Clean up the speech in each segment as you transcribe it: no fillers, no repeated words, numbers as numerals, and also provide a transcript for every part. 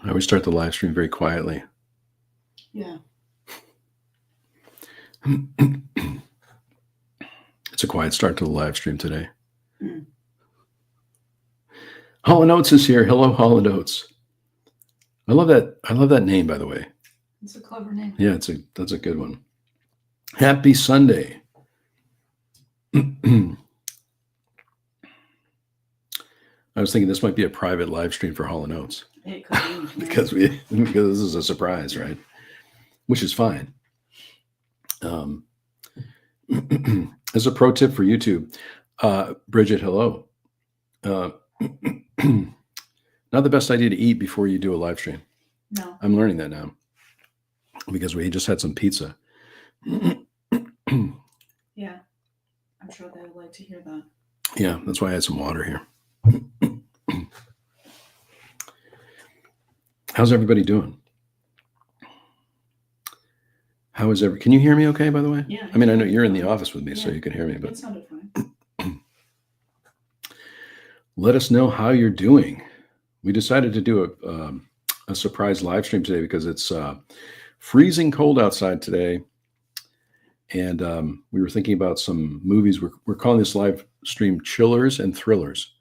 I always start the live stream very quietly. Yeah. It's a quiet start to the live stream today. Mm. Holland Oates is here. Hello, Holland Oates. I love that name, by the way. It's a clever name. Yeah, that's a good one. Happy Sunday. I was thinking this might be a private live stream for Hall & Oates. It could be. because this is a surprise, right? Which is fine. As a pro tip for YouTube, Bridget, hello. Not the best idea to eat before you do a live stream. No. I'm learning that now because we just had some pizza. Yeah. I'm sure they would like to hear that. Yeah, that's why I had some water here. How's everybody doing? Can you hear me okay, by the way? Yeah. I mean, I know you're in the office with me, so you can hear me, but it sounded fine. let us know how you're doing. We decided to do a surprise live stream today because it's freezing cold outside today. And we were thinking about some movies. We're calling this live stream Chillers and Thrillers.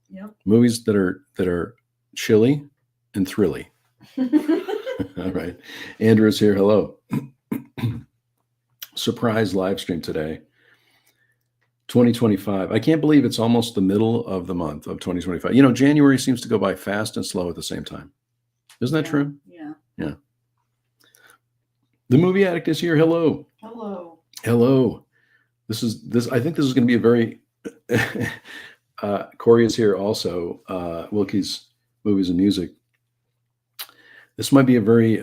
Yep. Movies that are chilly and thrilly. All right. Andrew's here. Hello. Surprise live stream today. 2025. I can't believe it's almost the middle of the month of 2025. You know, January seems to go by fast and slow at the same time. Isn't that true? Yeah. Yeah. The movie addict is here. Hello. Hello. Hello. I think this is going to be a very Corey is here also. Wilkie's Movies and Music. This might be a very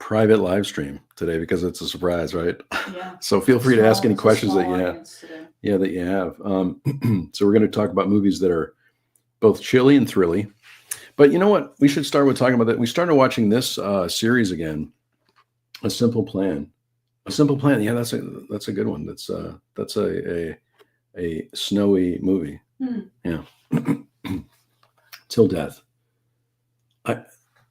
private live stream today because it's a surprise, right? Yeah. So feel free to ask any questions that you have. Yeah, that you have. So we're going to talk about movies that are both chilly and thrilly. But you know what? We should start with talking about that. We started watching this series again, A Simple Plan. A Simple Plan. Yeah, that's a good one. That's a snowy movie. Yeah. Till Death. I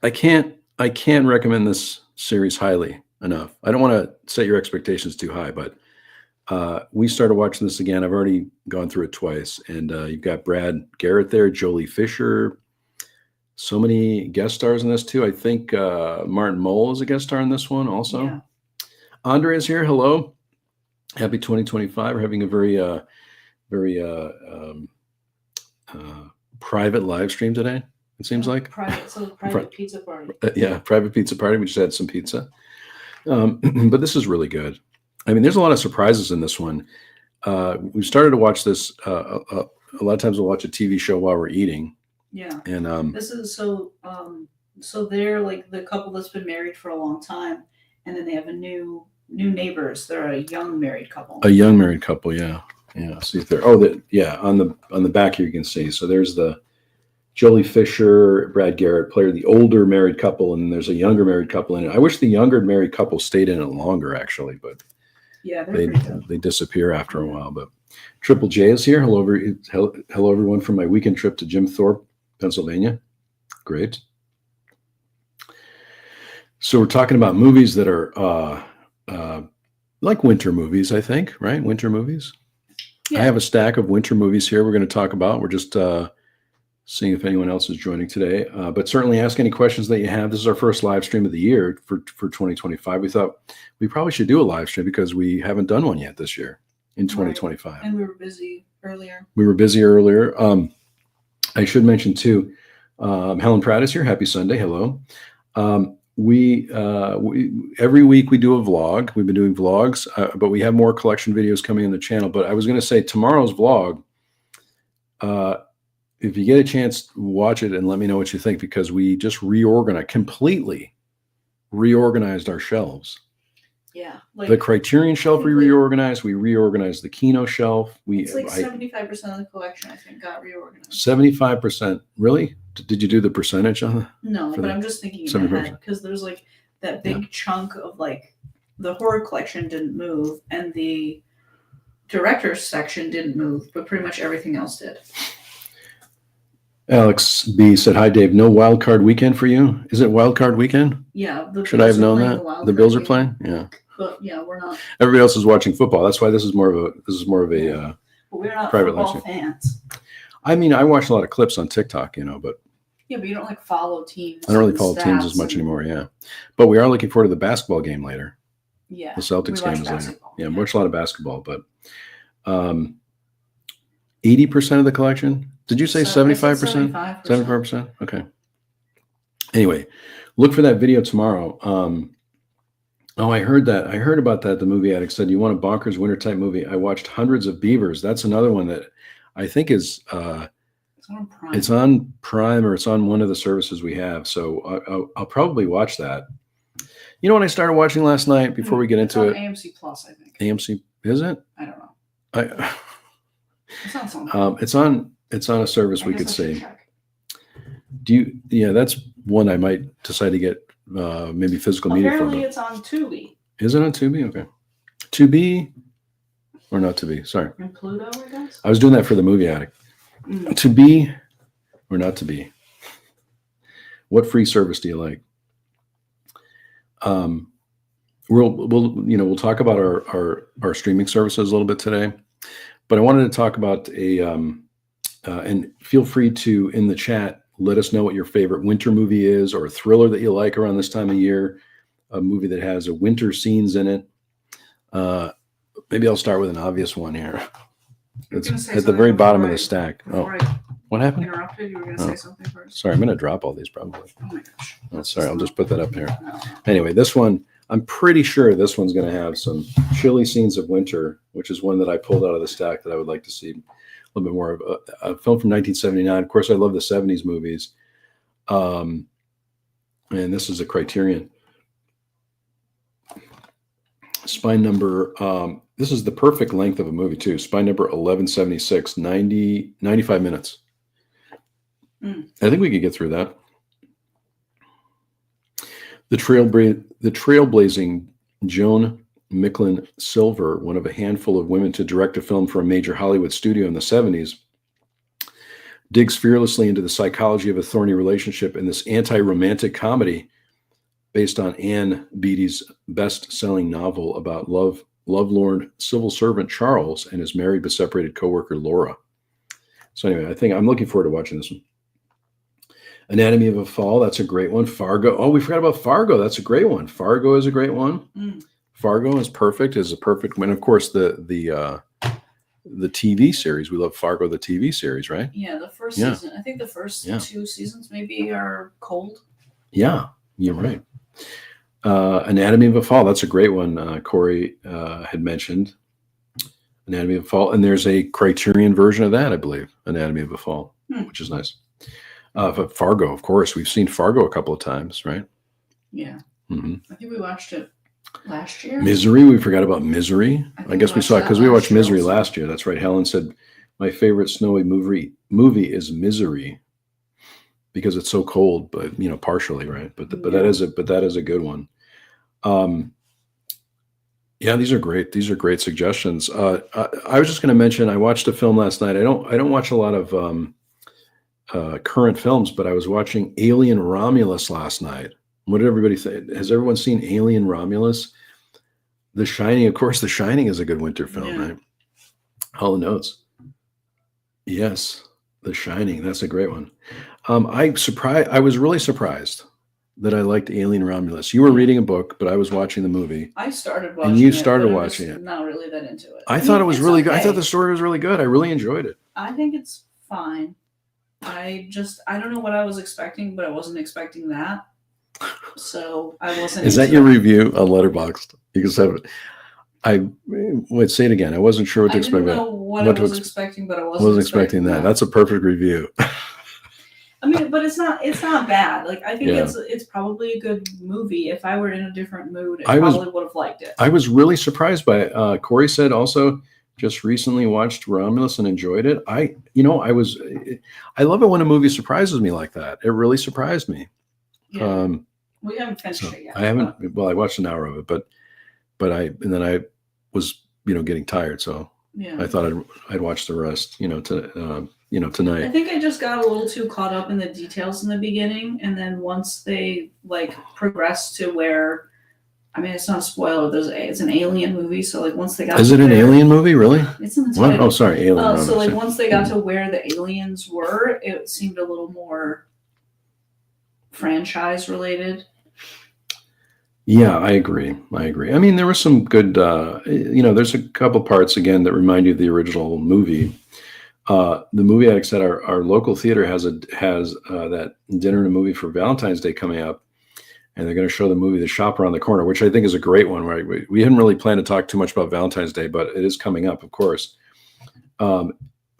can't recommend this series highly enough. I don't want to set your expectations too high, but we started watching this again. I've already gone through it twice, and you've got Brad Garrett there, Jolie Fisher, so many guest stars in this too. I think Martin Mull is a guest star in this one also. Yeah. Andre is here. Hello. Happy 2025. We're having a very private live stream today. It seems like private pizza party. Private pizza party. We just had some pizza, but this is really good. I mean, there's a lot of surprises in this one. We started to watch this. A lot of times we'll watch a TV show while we're eating. Yeah, and this is so they're like the couple that's been married for a long time, and then they have a new neighbors. They're a young married couple. Yeah. See if they're on the back here you can see. So there's the Jolie Fisher, Brad Garrett play the older married couple, and there's a younger married couple in it. I wish the younger married couple stayed in it longer, actually, but yeah, they disappear after a while. But Triple J is here. Hello, everyone from my weekend trip to Jim Thorpe, Pennsylvania. Great. So we're talking about movies that are like winter movies, I think, right? Winter movies. Yeah. I have a stack of winter movies here we're going to talk about. We're just seeing if anyone else is joining today. But certainly ask any questions that you have. This is our first live stream of the year for 2025. We thought we probably should do a live stream because we haven't done one yet this year in 2025. Right. And we were busy earlier. I should mention too, Helen Pratt is here. Happy Sunday. Hello. We every week we do a vlog. We've been doing vlogs, but we have more collection videos coming on the channel. But I was going to say tomorrow's vlog, if you get a chance, watch it and let me know what you think, because we just completely reorganized our shelves. Yeah. The Criterion shelf we reorganized. We reorganized the Kino shelf. It's like 75% of the collection, I think, got reorganized. 75%. Really? Did you do the percentage on that? No, but I'm just thinking in my head, because there's like that big chunk of like the horror collection didn't move and the director's section didn't move, but pretty much everything else did. Alex B said, "Hi, Dave. No wild card weekend for you? Is it wild card weekend? Yeah. Should I have known that? The Bills are playing. Yeah. But yeah, we're not. Everybody else is watching football. That's why this is more of a But we're not private football live stream. fans. I mean, I watch a lot of clips on TikTok, but Yeah, but you don't like follow teams. I don't really follow teams as much anymore. Yeah, but we are looking forward to the basketball game later. Yeah, the Celtics game is later. Yeah, watch a lot of basketball, but 80% of the collection. Did you say 75%? 75%. Okay. Anyway, look for that video tomorrow. Oh, I heard that. I heard about that. The movie addict said, "You want a bonkers winter type movie?" I watched Hundreds of Beavers. That's another one that I think is it's on Prime. It's on Prime, or it's on one of the services we have. So I'll probably watch that. You know what I started watching last night before we get into it? AMC Plus, I think. AMC, is it? I don't know. It's on something. It's on a service we could see. Yeah, that's one I might decide to get maybe physical media for. Apparently it's on Tubi. Is it on Tubi? Okay. Tubi or not Tubi? Sorry. And Pluto, I guess. I was doing that for the movie addict. To be or not to be? What free service do you like? We'll talk about our streaming services a little bit today, but I wanted to talk about and feel free to, in the chat, let us know what your favorite winter movie is, or a thriller that you like around this time of year, a movie that has a winter scenes in it. Maybe I'll start with an obvious one here. It's at the very bottom of the stack. Oh, what happened? Interrupted. You were going to say something first. Sorry, I'm going to drop all these probably. Oh my gosh. Oh, sorry, I'll just put that up here. No. Anyway, this one, I'm pretty sure this one's going to have some chilly scenes of winter, which is one that I pulled out of the stack that I would like to see a little bit more of. A film from 1979. Of course, I love the 70s movies. And this is a Criterion. Spine number, this is the perfect length of a movie too. Spine number 1176, 95 minutes. I think we could get through that. The trailblazing Joan Micklin Silver, one of a handful of women to direct a film for a major Hollywood studio in the 70s, digs fearlessly into the psychology of a thorny relationship in this anti-romantic comedy based on Anne Beattie's best-selling novel about lovelorn civil servant Charles and his married but separated coworker Laura. So anyway, I think I'm looking forward to watching this one. Anatomy of a Fall, that's a great one. Fargo, oh, we forgot about Fargo. That's a great one. Fargo is a great one. Fargo is perfect. Is a perfect one. Of course, the TV series. We love Fargo, the TV series, right? Yeah, the first season. I think the first 2 seasons maybe are cold. Yeah, you're right. Anatomy of a Fall, that's a great one. Corey had mentioned Anatomy of a Fall, and there's a Criterion version of that, I believe, Anatomy of a Fall, which is nice. But Fargo, of course, we've seen Fargo a couple of times, right? Yeah. I think we watched it last year. Misery, we forgot about Misery. I guess we saw it because we watched Misery last year. That's right. Helen said, my favorite snowy movie is Misery because it's so cold, but partially, right? But that is a good one. Yeah, these are great. These are great suggestions. I was just going to mention, I watched a film last night. I don't watch a lot of current films, but I was watching Alien Romulus last night. What did everybody say? Has everyone seen Alien Romulus? The Shining, of course. The Shining is a good winter film, right? All the notes. Yes, The Shining. That's a great one. I was really surprised that I liked Alien Romulus. You were reading a book, but I was watching the movie. I started watching it. And you started watching it. Not really that into it. I thought it was really good. I thought the story was really good. I really enjoyed it. I think it's fine. I don't know what I was expecting, but I wasn't expecting that. So I wasn't. Is that your review on Letterboxd? Because I would say it again. I wasn't sure what to expect. I didn't know what I was expecting, but I wasn't expecting that. That's a perfect review. I mean, but it's not bad. Like, I think it's probably a good movie. If I were in a different mood, I probably would have liked it. I was really surprised by it. Corey said also just recently watched Romulus and enjoyed it. I love it when a movie surprises me like that. It really surprised me. Yeah. We haven't finished it yet. I haven't. Well, I watched an hour of it, but I was getting tired, so Yeah. I thought I'd watch the rest, tonight. I think I just got a little too caught up in the details in the beginning, and then once they like progress to where, I mean, it's not a spoiler. It's an alien movie, so like once they got. Is it an alien movie? Really? It's in the What? title. Oh, sorry, alien. So like once they got to where the aliens were, it seemed a little more franchise related. Yeah, I agree. I mean, there was some good, there's a couple parts again that remind you of the original movie. The movie addicts at our local theater has that dinner and a movie for Valentine's Day coming up, and they're going to show the movie The Shop Around the Corner, which I think is a great one. Right? We hadn't really planned to talk too much about Valentine's Day, but it is coming up, of course.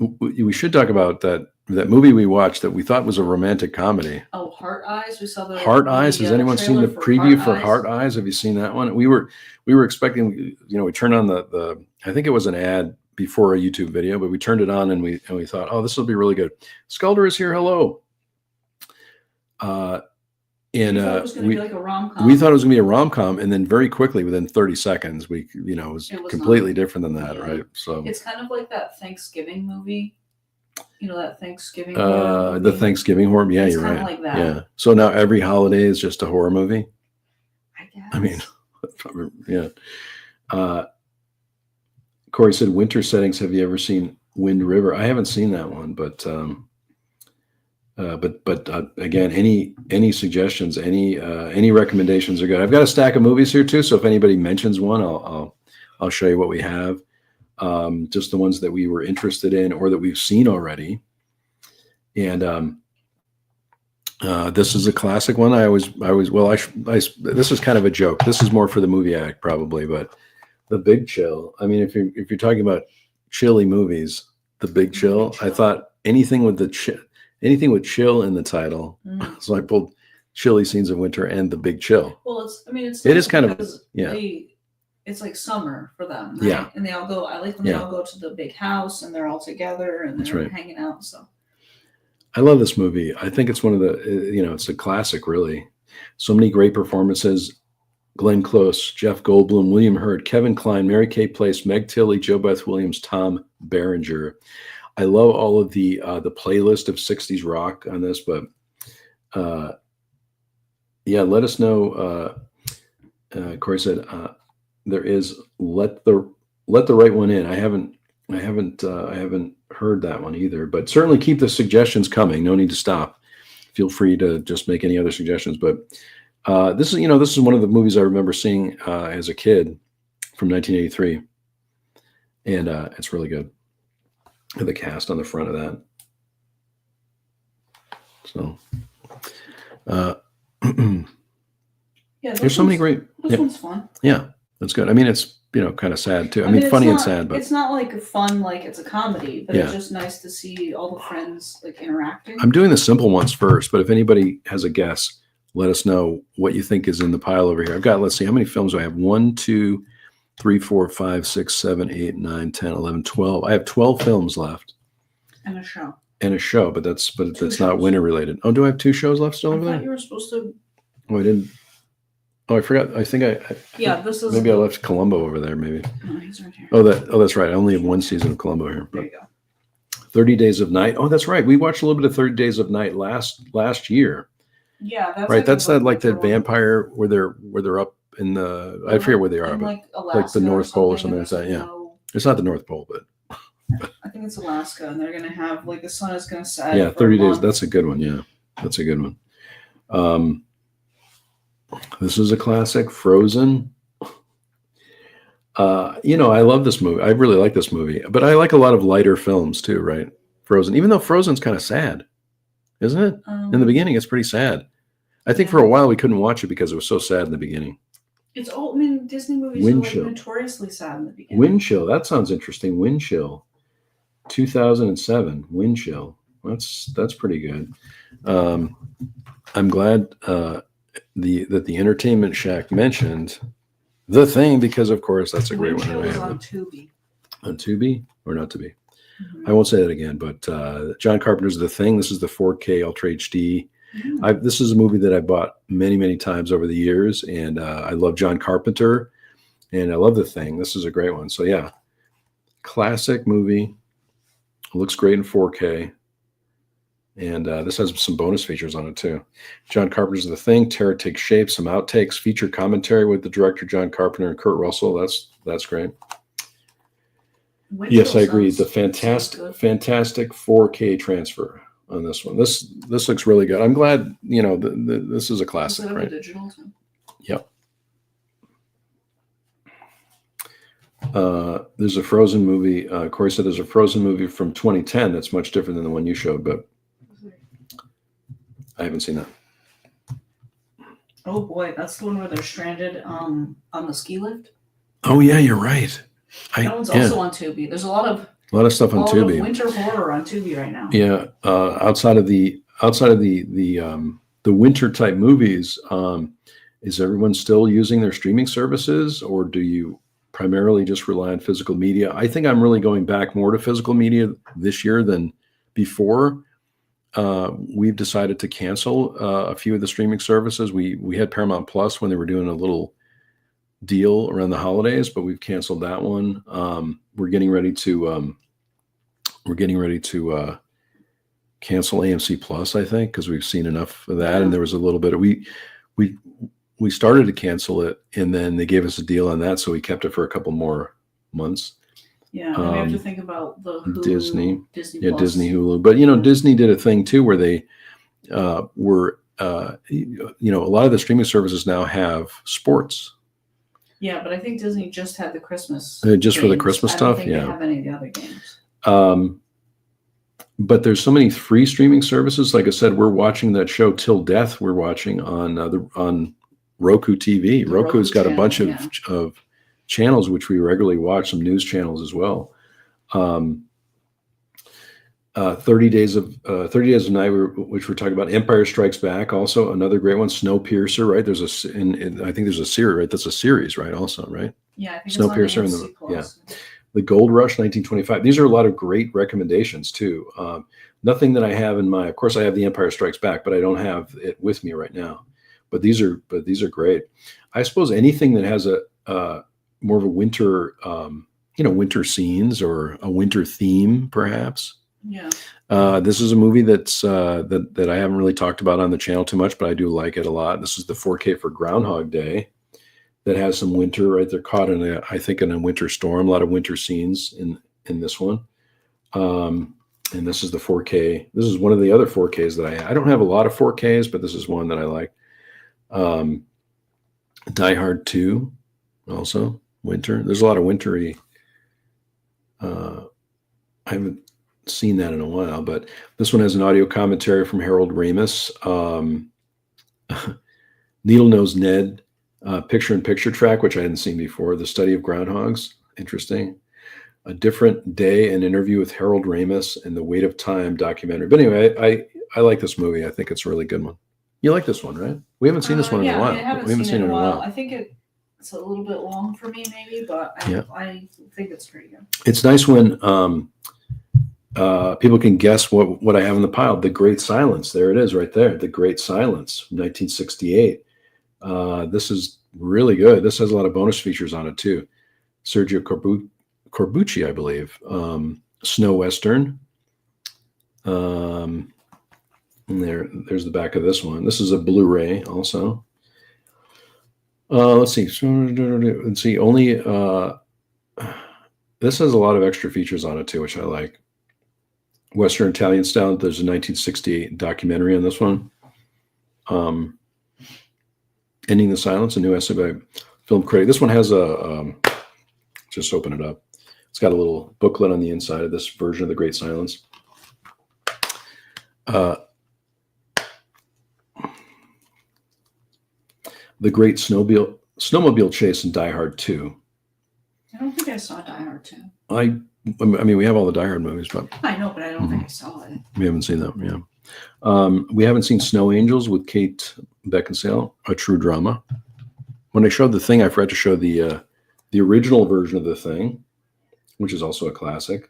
We should talk about that movie we watched that we thought was a romantic comedy. Oh, Heart Eyes. We saw the Heart Eyes. Has anyone seen the preview for Heart Eyes? Have you seen that one? We were expecting, we turned on the I think it was an ad before a YouTube video, but we turned it on and we thought, oh, this will be really good. Skulder is here. Hello. And it was going to be like a rom-com. We thought it was going to be a rom-com, and then very quickly, within 30 seconds, it was completely different than that, right? So it's kind of like that Thanksgiving movie. That Thanksgiving horror movie. The Thanksgiving horror. Yeah, it's you're right. Like that. Yeah. So now every holiday is just a horror movie. I guess. I mean, yeah. Corey said, "Winter settings. Have you ever seen Wind River?" I haven't seen that one, but again, any suggestions, any recommendations are good. I've got a stack of movies here too, so if anybody mentions one, I'll show you what we have. Just the ones that we were interested in or that we've seen already. And this is a classic one. This is kind of a joke. This is more for the movie addict probably, but The Big Chill. I mean, if you're talking about chilly movies, The Big Chill. I thought anything with chill in the title. So I pulled chilly scenes of winter and The Big Chill. Well, it is kind of, yeah. It's like summer for them. Right? Yeah. And they all go, I like when they all go to the big house and they're all together and they're hanging out. So I love this movie. I think it's one of the, it's a classic, really. So many great performances. Glenn Close, Jeff Goldblum, William Hurt, Kevin Kline, Mary Kay Place, Meg Tilly, Jo Beth Williams, Tom Berenger. I love all of the playlist of 60s rock on this, but let us know. Corey said there is let the right one in. I haven't heard that one either, but certainly keep the suggestions coming. No need to stop. Feel free to just make any other suggestions. But this is one of the movies I remember seeing as a kid from 1983, and it's really good. The cast on the front of that. So, there's so many great. This one's fun. Yeah, that's good. I mean, it's kind of sad too. I mean, funny and sad, but it's not like fun, like it's a comedy. But it's just nice to see all the friends like interacting. I'm doing the simple ones first, but if anybody has a guess, let us know what you think is in the pile over here. I've got. Let's see, how many films do I have? 1, 2, 3, 4, 5, 6, 7, 8, 9, 10, 11, 12. I have 12 films left. And a show. But that's not winter related. Oh, do I have 2 shows left still over there? I thought you were supposed to. Oh, I didn't. Oh, I forgot. I think this is. Maybe I left Columbo over there. Maybe. No, he's right here. Oh, that's right. I only have 1 season of Columbo here. There you go. 30 Days of Night. Oh, that's right. We watched a little bit of 30 Days of Night last year. Yeah, that's right. That's that like the vampire where they're up in the. I forget where they are, but like the North Pole or something like that. Yeah, it's not the North Pole, but. I think it's Alaska, and they're gonna have like the sun is gonna set. Yeah, 30 days. That's a good one. Yeah, that's a good one. This is a classic, Frozen. I love this movie. I really like this movie, but I like a lot of lighter films too, right? Frozen, even though Frozen's kind of sad, isn't it? In the beginning, it's pretty sad. I think for a while we couldn't watch it because it was so sad in the beginning. It's all. I mean, Disney movies are like notoriously sad in the beginning. Wind Chill. That sounds interesting. Wind Chill. 2007. Wind Chill. That's pretty good. I'm glad that the Entertainment Shack mentioned The Thing, because of course that's a great one. On Tubi. On Tubi or not Tubi? Mm-hmm. I won't say that again. But John Carpenter's The Thing. This is the 4K Ultra HD. Mm-hmm. This is a movie that I bought many, many times over the years, and I love John Carpenter, and I love The Thing. This is a great one. So yeah, Classic movie. It looks great in 4K. And this has some bonus features on it too. John Carpenter's The Thing, Terror Takes Shape, some outtakes, feature commentary with the director John Carpenter and Kurt Russell. That's great. Yes, I agree. The fantastic 4K transfer on this one. This looks really good. I'm glad, this is a classic, right? Digital too? Yep. There's a Frozen movie. Corey said there's a Frozen movie from 2010 that's much different than the one you showed, but I haven't seen that. Oh boy, that's the one where they're stranded on the ski lift. Oh yeah, you're right. That one's also on Tubi. There's a lot of stuff on Tubi. Winter horror on Tubi right now. Yeah, outside of the winter type movies, is everyone still using their streaming services, or do you primarily just rely on physical media? I think I'm really going back more to physical media this year than before. We've decided to cancel a few of the streaming services. We had Paramount Plus when they were doing a little deal around the holidays, but we've canceled that one. We're getting ready to cancel AMC Plus, I think, because we've seen enough of that. And there was a little bit of we started to cancel it, and then they gave us a deal on that, so we kept it for a couple more months. Yeah, we have to think about the Hulu, Disney Plus. Disney, Hulu. But Disney did a thing too where they were a lot of the streaming services now have sports. Yeah, but I think Disney just had the Christmas just games. for the Christmas stuff. They have any of the other games. But there's so many free streaming services. Like I said, we're watching that show Till Death. We're watching on Roku TV. Roku's got a bunch of channels which we regularly watch, some news channels as well. 30 Days of Night, which we're talking about. Empire Strikes Back, also another great one. Snowpiercer, right? There's I think there's a series, right? That's a series, right? Also, right? Yeah, I think Snowpiercer it's and the Gold Rush, 1925. These are a lot of great recommendations too. Nothing that I have in my. Of course, I have The Empire Strikes Back, but I don't have it with me right now. But these are great. I suppose anything that has a more of a winter, winter scenes or a winter theme, perhaps. Yeah. This is a movie that's that I haven't really talked about on the channel too much, but I do like it a lot. This is the 4K for Groundhog Day that has some winter, right? They're caught in a winter storm, a lot of winter scenes in this one. And this is the 4K. This is one of the other 4Ks that I don't have a lot of 4Ks, but this is one that I like. Die Hard 2, also winter. There's a lot of wintry. I haven't seen that in a while, but this one has an audio commentary from Harold Ramis. Needle Nose Ned, picture-in-picture track, which I hadn't seen before. The Study of Groundhogs, interesting. A Different Day, an interview with Harold Ramis, and the Weight of Time documentary. But anyway, I like this movie. I think it's a really good one. You like this one, right? We haven't seen this one in a while. I haven't seen it in a while. I think it's a little bit long for me, maybe, but I think it's pretty good. It's nice when people can guess what I have in the pile. The Great Silence. There it is right there. The Great Silence, 1968. This is really good. This has a lot of bonus features on it too. Sergio Corbucci, I believe. Snow Western. And there's the back of this one. This is a Blu-ray also. Let's see. Only this has a lot of extra features on it too, which I like. Western Italian style. There's a 1968 documentary on this one. Ending the Silence, a new essay by film critic. This one has just open it up. It's got a little booklet on the inside of this version of The Great Silence. The Great Snowmobile Chase in Die Hard 2. I don't think I saw Die Hard 2. I mean, we have all the Die Hard movies, but I know, but I don't think I saw it. We haven't seen them. Yeah, we haven't seen Snow Angels with Kate Beckinsale, a true drama. When I showed The Thing, I forgot to show the original version of The Thing, which is also a classic.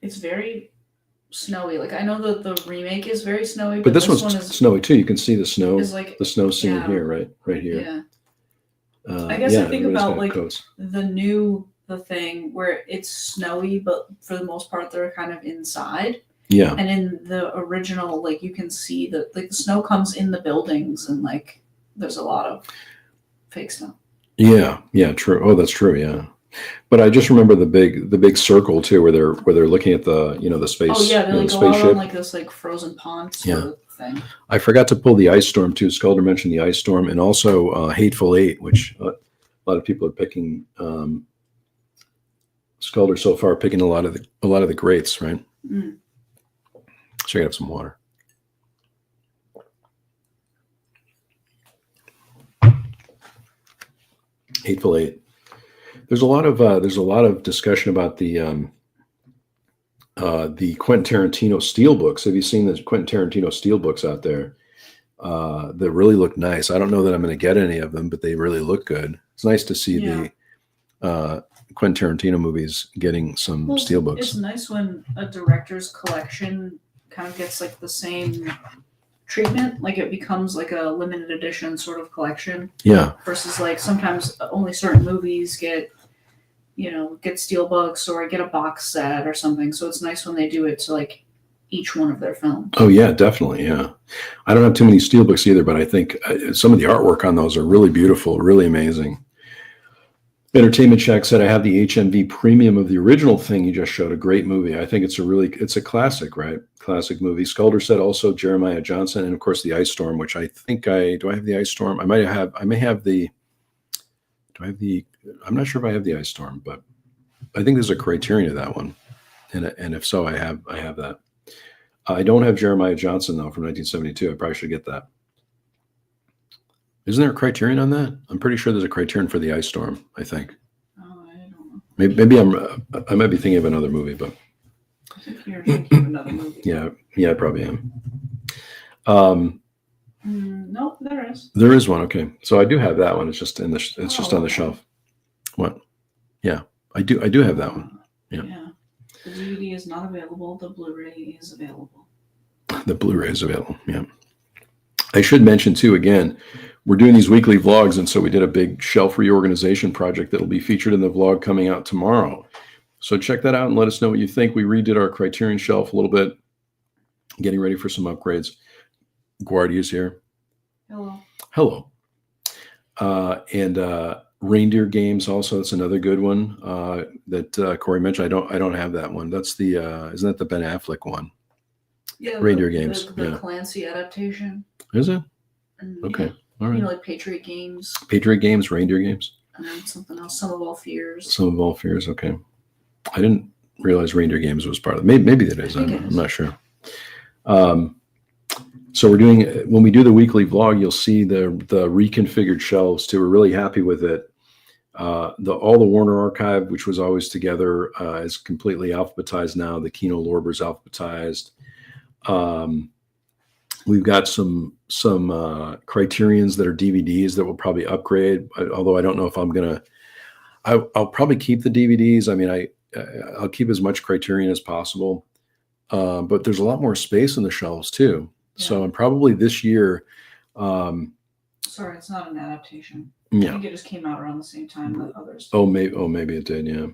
It's very snowy. Like, I know that the remake is very snowy, but this one's snowy too. You can see the snow, like, the snow scene here, right here. Yeah. I guess I think about like coats. The new the thing where it's snowy, but for the most part they're kind of inside. Yeah. And in the original, like you can see that like the snow comes in the buildings, and like there's a lot of fake snow. Yeah. Yeah. True. Oh, that's true. Yeah. But I just remember the big circle too, where they're looking at the the space. Oh yeah, they like the go out spaceship. on like this like frozen pond sort of thing. I forgot to pull the ice storm too. Sculder mentioned the ice storm, and also Hateful Eight, which a lot of people are picking. Sculder so far picking a lot of the greats, right? Mm. So you have some water. Hateful Eight. There's a lot of discussion about the Quentin Tarantino steelbooks. Have you seen the Quentin Tarantino steelbooks out there? That really look nice. I don't know that I'm going to get any of them, but they really look good. It's nice to see the Quentin Tarantino movies getting some steelbooks. It's nice when a director's collection kind of gets like the same treatment, like it becomes like a limited edition sort of collection. Yeah. Versus like sometimes only certain movies get steelbooks or get a box set or something. So it's nice when they do it to like each one of their films. Oh yeah, definitely. Yeah. I don't have too many steelbooks either, but I think some of the artwork on those are really beautiful, really amazing. Entertainment Shack said, I have the HMV premium of the original thing you just showed. A great movie. I think it's a classic, right? Classic movie. Sculder said also Jeremiah Johnson, and of course the Ice Storm, which I think do I have the Ice Storm? I may have the, I'm not sure if I have the Ice Storm, but I think there's a Criterion of that one. And if so, I have that. I don't have Jeremiah Johnson though from 1972. I probably should get that. Isn't there a Criterion on that? I'm pretty sure there's a Criterion for the Ice Storm, I think. Oh, I don't know. Maybe I might be thinking of another movie, but I think you're thinking of another movie. Yeah, I probably am. No, there is. There is one. Okay, so I do have that one. It's just on the shelf. What? Yeah, I do have that one. Yeah. The DVD is not available. The Blu-ray is available. The Blu-ray is available. Yeah. I should mention too, again, we're doing these weekly vlogs, and so we did a big shelf reorganization project that will be featured in the vlog coming out tomorrow. So check that out and let us know what you think. We redid our Criterion shelf a little bit, getting ready for some upgrades. Guardia's here. Hello. And Reindeer Games also. That's another good one that Corey mentioned. I don't have that one. That's the isn't that the Ben Affleck one? Yeah, Reindeer Games. The Clancy adaptation. Is it? And, okay. All right. Like Patriot Games. Patriot Games, Reindeer Games. And then something else. Some of All Fears. Some of All Fears. Okay. I didn't realize Reindeer Games was part of it. Maybe that is. I'm not sure. So we're doing, when we do the weekly vlog, you'll see the reconfigured shelves too. We're really happy with it. All the Warner Archive, which was always together, is completely alphabetized now. The Kino Lorber's alphabetized. We've got some Criterions that are DVDs that we'll probably upgrade. Although I don't know if I'm gonna. I'll probably keep the DVDs. I mean, I'll keep as much Criterion as possible. But there's a lot more space in the shelves too. Yeah. So I'm probably this year. Sorry, it's not an adaptation. Yeah. I think it just came out around the same time that others. Maybe it did. Yeah.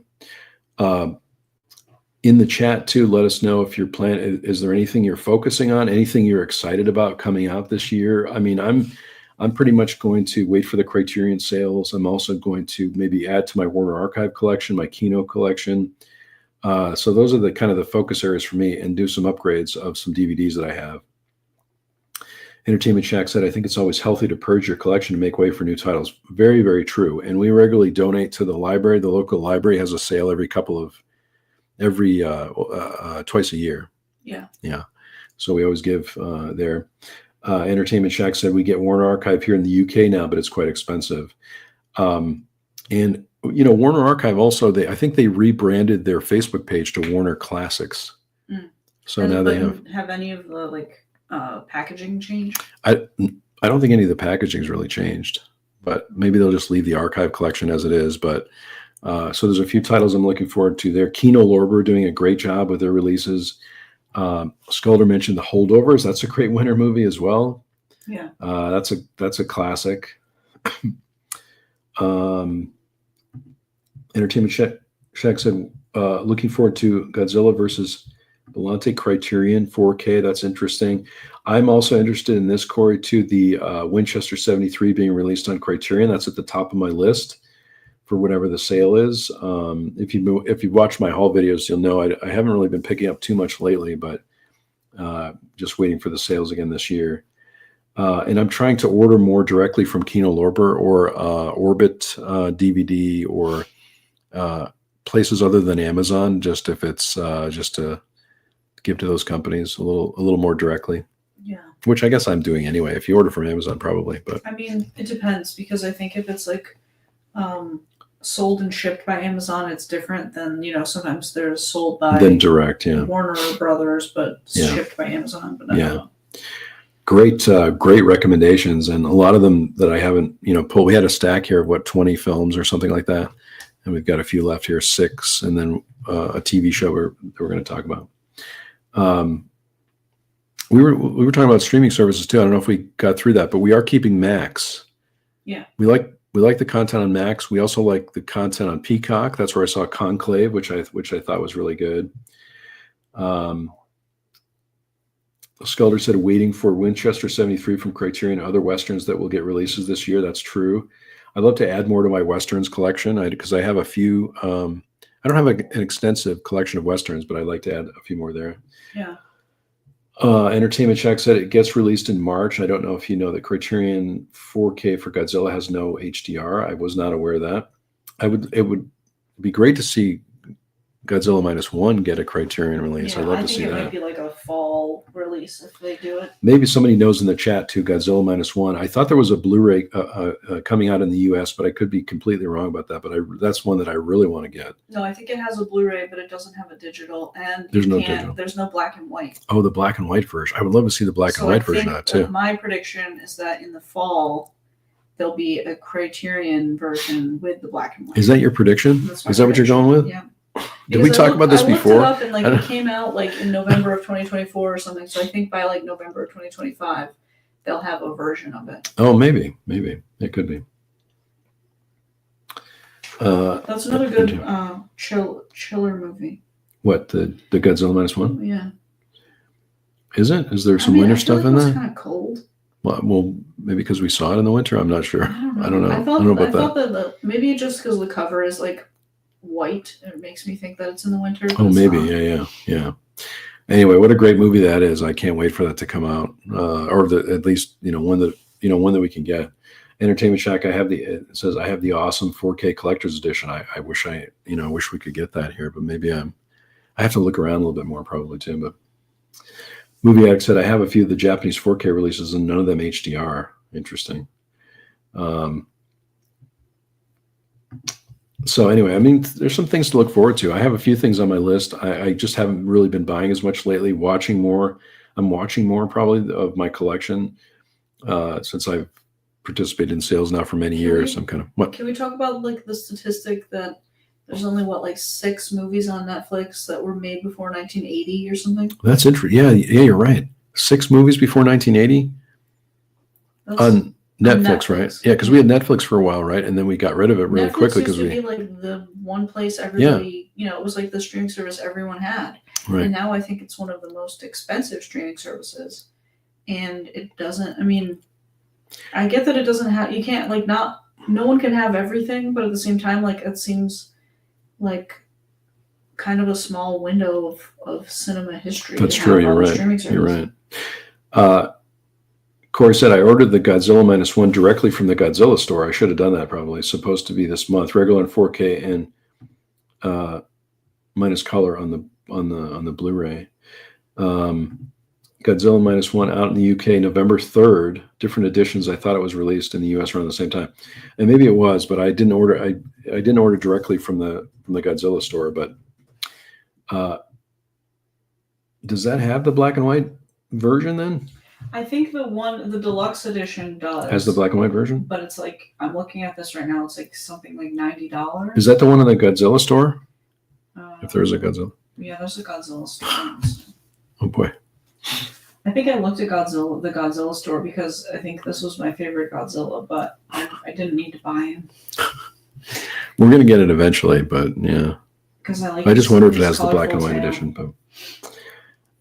In the chat too, let us know if you're planning. Is there anything you're focusing on? Anything you're excited about coming out this year? I mean, I'm pretty much going to wait for the Criterion sales. I'm also going to maybe add to my Warner Archive collection, my Kino collection. So those are the kind of the focus areas for me, and do some upgrades of some DVDs that I have. Entertainment Shack said, I think it's always healthy to purge your collection to make way for new titles. Very, very true. And we regularly donate to the library. The local library has a sale twice a year. Yeah. Yeah. So we always give there. Entertainment Shack said, we get Warner Archive here in the UK now, but it's quite expensive. And Warner Archive also, I think they rebranded their Facebook page to Warner Classics. So now they have any of the packaging changed? I don't think any of the packaging's really changed, but maybe they'll just leave the archive collection as it is. But so there's a few titles I'm looking forward to there. Kino Lorber doing a great job with their releases. Sculder mentioned The Holdovers. That's a great winter movie as well. Yeah. That's a classic. Entertainment Shaq said, looking forward to Godzilla versus Volante Criterion 4K. That's interesting. I'm also interested in this, Corey, too. The Winchester 73 being released on Criterion. That's at the top of my list for whatever the sale is. If you watch my haul videos, you'll know I haven't really been picking up too much lately, but just waiting for the sales again this year. And I'm trying to order more directly from Kino Lorber or Orbit DVD or places other than Amazon, just if it's just to give to those companies a little more directly. Yeah. Which I guess I'm doing anyway. If you order from Amazon, probably. But I mean, it depends, because I think if it's like sold and shipped by Amazon, it's different than, sometimes they're sold by then direct, yeah. Warner Brothers, but Yeah. shipped by Amazon. But Yeah. Great recommendations, and a lot of them that I haven't, pulled. We had a stack here of 20 films or something like that, and we've got a few left here, 6, and then a TV show that we're going to talk about. We were talking about streaming services too. I don't know if we got through that, but we are keeping Max. Yeah. We like the content on Max. We also like the content on Peacock. That's where I saw Conclave, which I thought was really good. Skelder said, waiting for Winchester 73 from Criterion and other Westerns that will get releases this year. That's true. I'd love to add more to my Westerns collection because I have a few. I don't have an extensive collection of Westerns, but I'd like to add a few more there. Yeah. Entertainment Shack said it gets released in March. I don't know if you know that Criterion 4K for Godzilla has no HDR. I was not aware of that. It would be great to see Godzilla -1 get a Criterion release. Yeah, I'd love to see I think it that. might be like a fall release if they do it. Maybe somebody knows in the chat too, Godzilla -1. I thought there was a Blu-ray coming out in the US, but I could be completely wrong about that. But that's one that I really want to get. No, I think it has a Blu-ray, but it doesn't have a digital, and There's no digital. There's no black and white. Oh, the black and white version. I would love to see the black and white version of that too. My prediction is that in the fall there'll be a Criterion version with the black and white. Is that your prediction? That's my Is that what you're going with? Yeah. Did we talk about this before? I looked it up, and it came out in November of 2024 or something. So I think by November of 2025, they'll have a version of it. Oh, maybe it could be. That's another good chiller movie. What, the Godzilla -1? Yeah. Is it? Is there some winter stuff in It's there? kind of cold. Well, maybe because we saw it in the winter. I'm not sure. I don't know. I don't know about that. thought that maybe just because the cover is white, it makes me think that it's in the winter. Oh, maybe. Yeah. Anyway, what a great movie that is. I can't wait for that to come out. Or at least, one that we can get. Entertainment Shack, it says I have the awesome 4K collector's edition. I wish we could get that here, but maybe I have to look around a little bit more probably too. But Movie Addict said I have a few of the Japanese 4K releases and none of them HDR. Interesting. So anyway, there's some things to look forward to. I have a few things on my list. I just haven't really been buying as much lately. I'm watching more probably of my collection since I've participated in sales now for many years. I'm kind of what? Can we talk about the statistic that there's only 6 movies on Netflix that were made before 1980 or something? That's interesting. Yeah, you're right. 6 movies before 1980 on Netflix, right? Yeah, because we had Netflix for a while, right? And then we got rid of it really quickly because be the one place everybody, it was the streaming service everyone had. Right. And now I think it's one of the most expensive streaming services. And it doesn't, I get that it doesn't have, you can't, no one can have everything, but at the same time, it seems like kind of a small window of cinema history. That's true. You're right. You're right. Corey said, I ordered the Godzilla -1 directly from the Godzilla store. I should have done that probably. It's supposed to be this month. Regular in 4K and minus color on the Blu-ray. Godzilla -1 out in the UK November 3rd. Different editions. I thought it was released in the US around the same time. And maybe it was, but I didn't order I didn't order directly from the Godzilla store, but does that have the black and white version then? I think the deluxe edition does. Has the black and white version? But it's I'm looking at this right now. It's something like $90. Is that the one in the Godzilla store? If there is a Godzilla. Yeah, there's a Godzilla store. Oh boy. I think I looked at the Godzilla store because I think this was my favorite Godzilla, but I didn't need to buy him. We're gonna get it eventually, but yeah. because I like. I just wonder if it these has the black and colorfuls white now. edition. But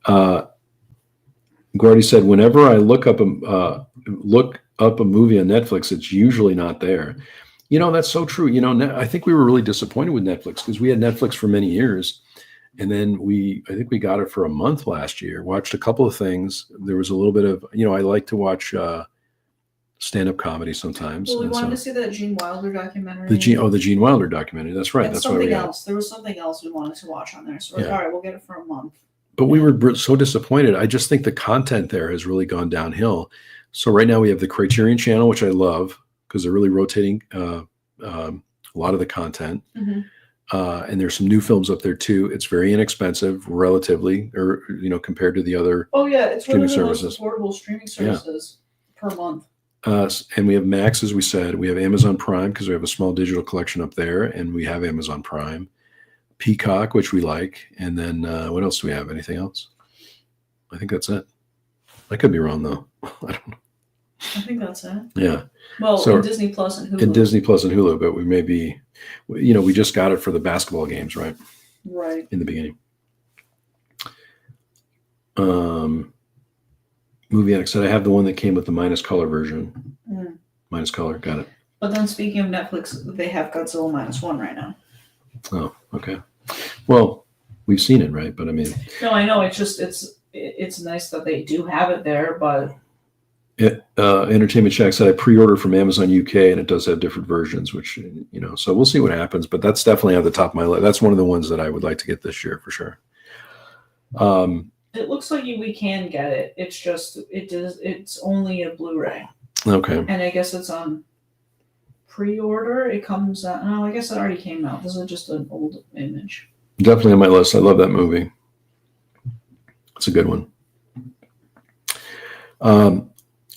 I like. I just wonder if it these has the black and colorfuls white now. edition. But Gordy said, whenever I look up a movie on Netflix, it's usually not there. You know, that's so true. You know, I think we were really disappointed with Netflix because we had Netflix for many years. And then I think we got it for a month last year, watched a couple of things. There was a little bit of, I like to watch stand-up comedy sometimes. Well, we And wanted to so see that Gene Wilder documentary. the Gene Wilder documentary. That's right. And That's why we something got else. There was something else we wanted to watch on there. So we're like, Yeah. all right, we'll get it for a month. But we were so disappointed. I just think the content there has really gone downhill. So right now we have the Criterion channel, which I love because they're really rotating a lot of the content. Mm-hmm. And there's some new films up there too. It's very inexpensive, relatively, or compared to the other. Oh yeah, it's one of the services. most affordable streaming services per month. And we have Max, as we said. We have Amazon Prime because we have a small digital collection up there, and we have Amazon Prime. Peacock, which we like, and then what else do we have? Anything else? I think that's it. I could be wrong though. I don't know. I think that's it. Yeah. Well, So- in Disney Plus and Hulu. And Disney Plus and Hulu, but we may be, we just got it for the basketball games, right? Right. In the beginning. Movie Addict said I have the one that came with the minus color version. Mm. Minus color, got it. But then speaking of Netflix, they have Godzilla -1 right now. Oh, okay. Well, we've seen it, right? But I mean, No, I know. It's just it's nice that they do have it there, but Entertainment Shack said I pre-ordered from Amazon UK, and it does have different versions, which so we'll see what happens. But that's definitely at the top of my list. That's one of the ones that I would like to get this year for sure. it looks like we can get it. It's just it's only a Blu-ray, Okay. and I guess it's on pre-order. It comes out. No, I guess it already came out. This is just an old image. Definitely on my list. I love that movie. It's a good one.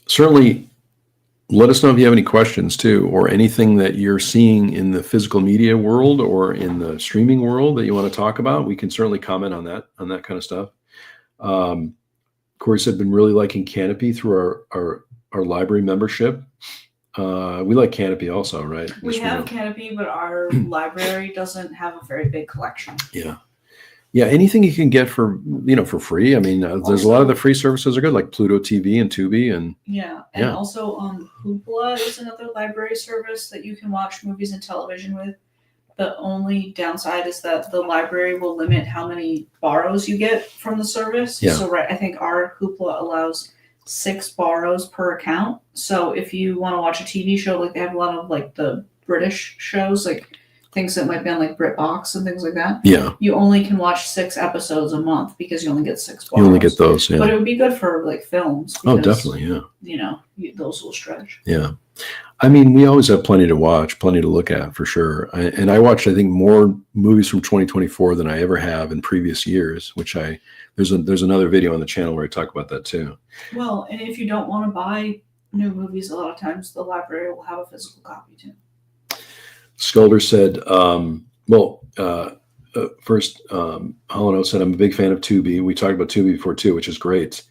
Certainly, let us know if you have any questions too, or anything that you're seeing in the physical media world or in the streaming world that you want to talk about. We can certainly comment on that kind of stuff. Corey said, been really liking Canopy through our library membership. We like Canopy also, right? We Yes, have know. Canopy, but our library doesn't have a very big collection. Yeah. Anything you can get for free. I mean, there's a lot of the free services are good, like Pluto TV and Tubi, and Also Hoopla is another library service that you can watch movies and television with. The only downside is that the library will limit how many borrows you get from the service. Yeah. So I think our Hoopla allows 6 borrows per account. So if you want to watch a TV show, like they have a lot of like the British shows, like things that might be on like BritBox and things like that. Yeah. You only can watch 6 episodes a month because you only get 6 borrows. You only get those. Yeah. But it would be good for like films. Oh, because, definitely. Yeah. Those will stretch. Yeah. I mean, we always have plenty to watch, plenty to look at for sure. And I watched, I think, more movies from 2024 than I ever have in previous years, which there's another video on the channel where I talk about that too. Well, and if you don't want to buy new movies, a lot of times the library will have a physical copy too. Skulder said, first, Holland said, I'm a big fan of Tubi. We talked about Tubi before too, which is great.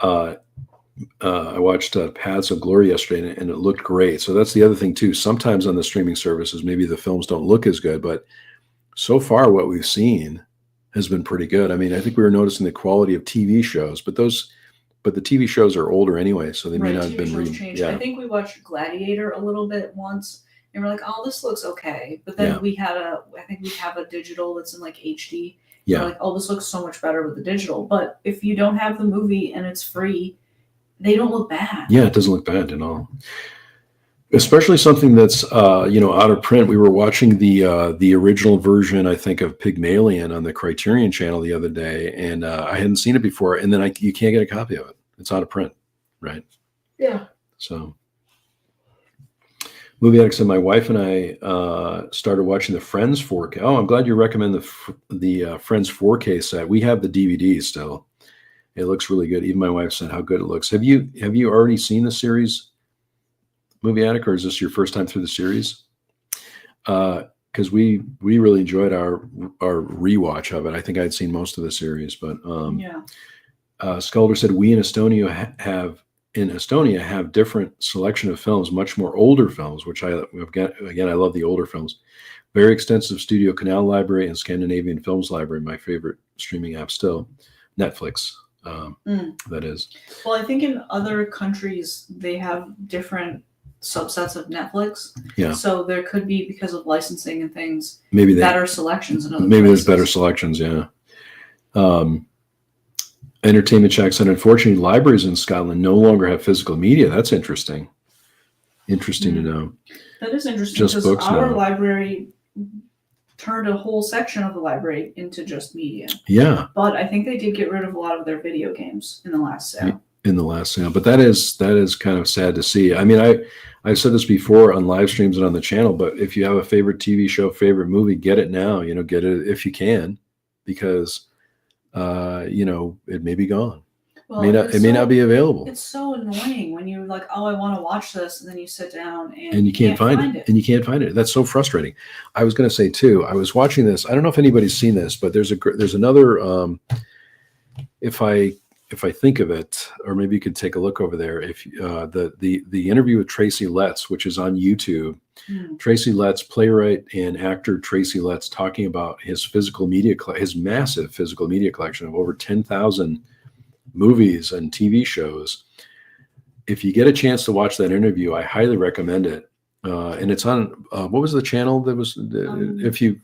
I watched Paths of Glory yesterday, and it looked great. So that's the other thing too. Sometimes on the streaming services, maybe the films don't look as good, but so far what we've seen has been pretty good. I mean, I think we were noticing the quality of TV shows, but the TV shows are older anyway, so they may not have been changed. I think we watched Gladiator a little bit once, and we're like, "Oh, this looks okay." But then I think we have a digital that's in like HD. Yeah. We're like, "Oh, this looks so much better with the digital." But if you don't have the movie and it's free, they don't look bad. Yeah, it doesn't look bad at all. Especially something that's out of print. We were watching the original version, I think, of Pygmalion on the Criterion channel the other day, and I hadn't seen it before. And then you can't get a copy of it; it's out of print, right? Yeah. So, Movie Addict said, my wife and I started watching the Friends 4K. Oh, I'm glad you recommend the Friends 4K set. We have the DVD still. It looks really good. Even my wife said how good it looks. Have you already seen the series, Movie Addict, or is this your first time through the series? Because we really enjoyed our rewatch of it. I think I'd seen most of the series, but Skulder said we in Estonia have in Estonia have different selection of films, much more older films, which I love the older films. Very extensive studio canal library and Scandinavian films library. My favorite streaming app still, Netflix. That is. Well, I think in other countries they have different subsets of Netflix. Yeah. So there could be, because of licensing and things, maybe better selections in other maybe places. There's better selections. Yeah. Entertainment Shack said, unfortunately, libraries in Scotland no longer have physical media. That's interesting. Interesting to know. That is interesting, Just because books our now. Library turned a whole section of the library into just media. Yeah. But I think they did get rid of a lot of their video games in the last sale. But that is kind of sad to see. I mean, I've said this before on live streams and on the channel, but if you have a favorite TV show, favorite movie, get it now. Get it if you can, because it may be gone. Well, it may not be available. It's so annoying when you're like, oh, I want to watch this, and then you sit down and you can't find it. And you can't find it. That's so frustrating. I was going to say too, I was watching this. I don't know if anybody's seen this, but there's another. If I think of it, or maybe you could take a look over there. If the interview with Tracy Letts, which is on YouTube, Tracy Letts, playwright and actor Tracy Letts, talking about his his massive physical media collection of over 10,000 movies and TV shows. If you get a chance to watch that interview, I highly recommend it. And it's on what was the channel that was? If you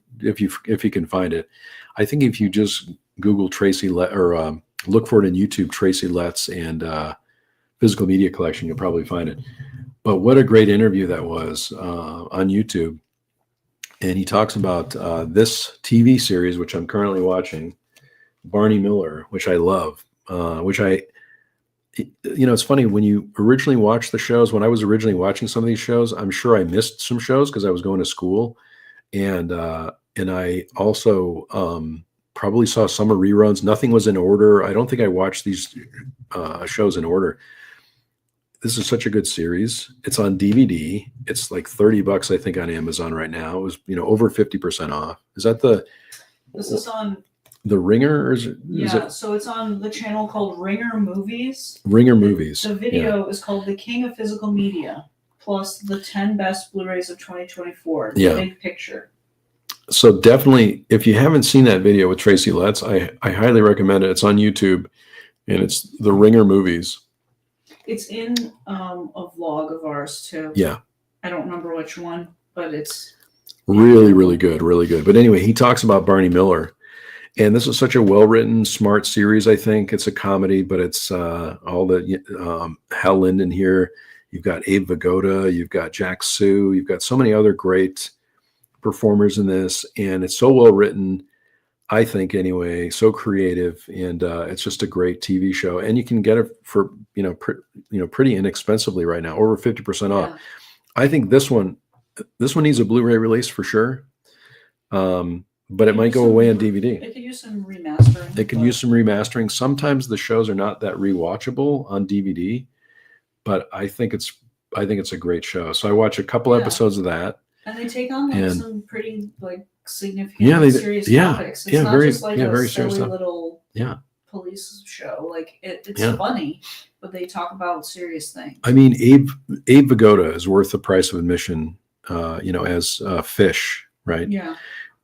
can find it, I think if you just Google Tracy or look for it in YouTube, Tracy Letts and physical media collection, you'll probably find it. But what a great interview that was on YouTube. And he talks about this TV series, which I'm currently watching, Barney Miller, which I love. It's funny when you originally watch the shows. When I was originally watching some of these shows, I'm sure I missed some shows because I was going to school, and I also probably saw summer reruns. Nothing was in order. I don't think I watched these shows in order. This is such a good series. It's on DVD. It's like $30, I think, on Amazon right now. It was over 50% off. Is that This is on The Ringer, or is it? So it's on the channel called Ringer Movies. Ringer Movies. The video is called The King of Physical Media, plus the 10 best Blu-rays of 2024. The big picture. So definitely, if you haven't seen that video with Tracy Letts, I highly recommend it. It's on YouTube, and it's The Ringer Movies. It's in a vlog of ours too. Yeah. I don't remember which one, but it's really, really good, really good. But anyway, he talks about Barney Miller. And this is such a well-written, smart series, I think. It's a comedy, but it's all the Hal Linden here. You've got Abe Vigoda. You've got Jack Sue. You've got so many other great performers in this. And it's so well-written, I think, anyway, so creative. And it's just a great TV show. And you can get it for, pretty inexpensively right now, over 50% off. Yeah. I think this one needs a Blu-ray release for sure. But it might go away on DVD. It could use some remastering. It could use some remastering. Sometimes the shows are not that rewatchable on DVD, but I think it's a great show. So I watch a couple episodes of that. And they take on some pretty significant, serious topics. It's not very, just like very a serious silly stuff. little police show. Like it's funny, but they talk about serious things. I mean, Abe Vigoda is worth the price of admission. As Fish, right? Yeah.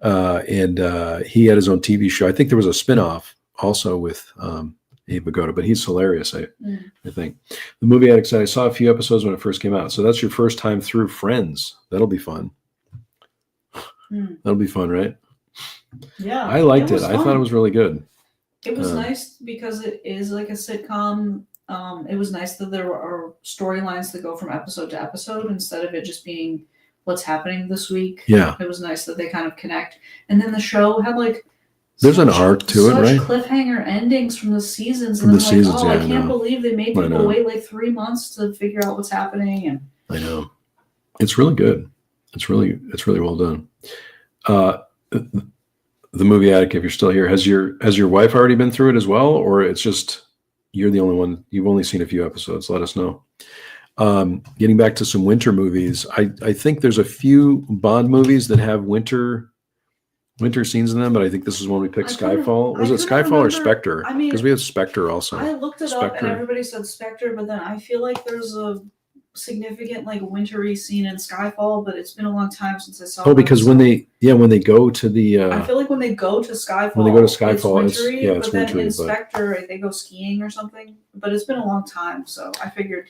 And he had his own TV show. I think there was a spinoff also with Abe Vigoda, but he's hilarious, I think. The Movie Addict said, I saw a few episodes when it first came out. So that's your first time through Friends. That'll be fun. That'll be fun, right? Yeah. I liked it. I thought it was really good. It was nice because it is like a sitcom. It was nice that there are storylines that go from episode to episode instead of it just being what's happening this week. Yeah. It was nice that they kind of connect. And then the show had there's an arc to it, right? Cliffhanger endings from the seasons. From the seasons, I can't believe they made people wait 3 months to figure out what's happening. And I know. It's really good. It's really well done. The Movie Addict, if you're still here, has your wife already been through it as well? Or it's just you're the only one, you've only seen a few episodes? Let us know. Getting back to some winter movies, I think there's a few Bond movies that have winter winter scenes in them, but I think this is when we picked I couldn't- Skyfall. Was I it couldn't Skyfall or remember. Spectre? I mean, Because we have Spectre also. I looked it up and Spectre. everybody said Spectre, but then I feel like there's a significant like wintry scene in Skyfall, but it's been a long time since I saw Oh, it. because when they go to the I feel like when they go to Skyfall, it's wintry, but then wintry, in but Spectre they go skiing or something. But it's been a long time, so I figured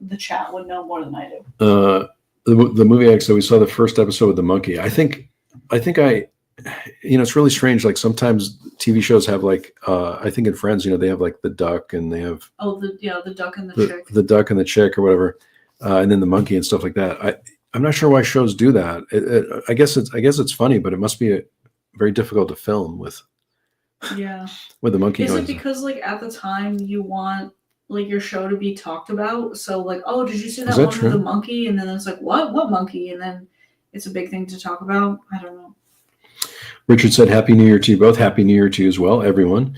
the chat would know more than I do. The movie X, so we saw the first episode with the monkey. I think it's really strange. Like sometimes TV shows have like I think in Friends, they have like the duck and they have the duck and the chick. The duck and the chick or whatever, and then the monkey and stuff like that. I'm not sure why shows do that. I guess it's funny, but it must be very difficult to film with. Yeah. With the monkey. Is it because like at the time you want like your show to be talked about? So like, oh, did you see that one with the monkey? And then it's like, what monkey? And then it's a big thing to talk about. I don't know. Richard said, "Happy New Year to you both. Happy New Year to you as well, everyone."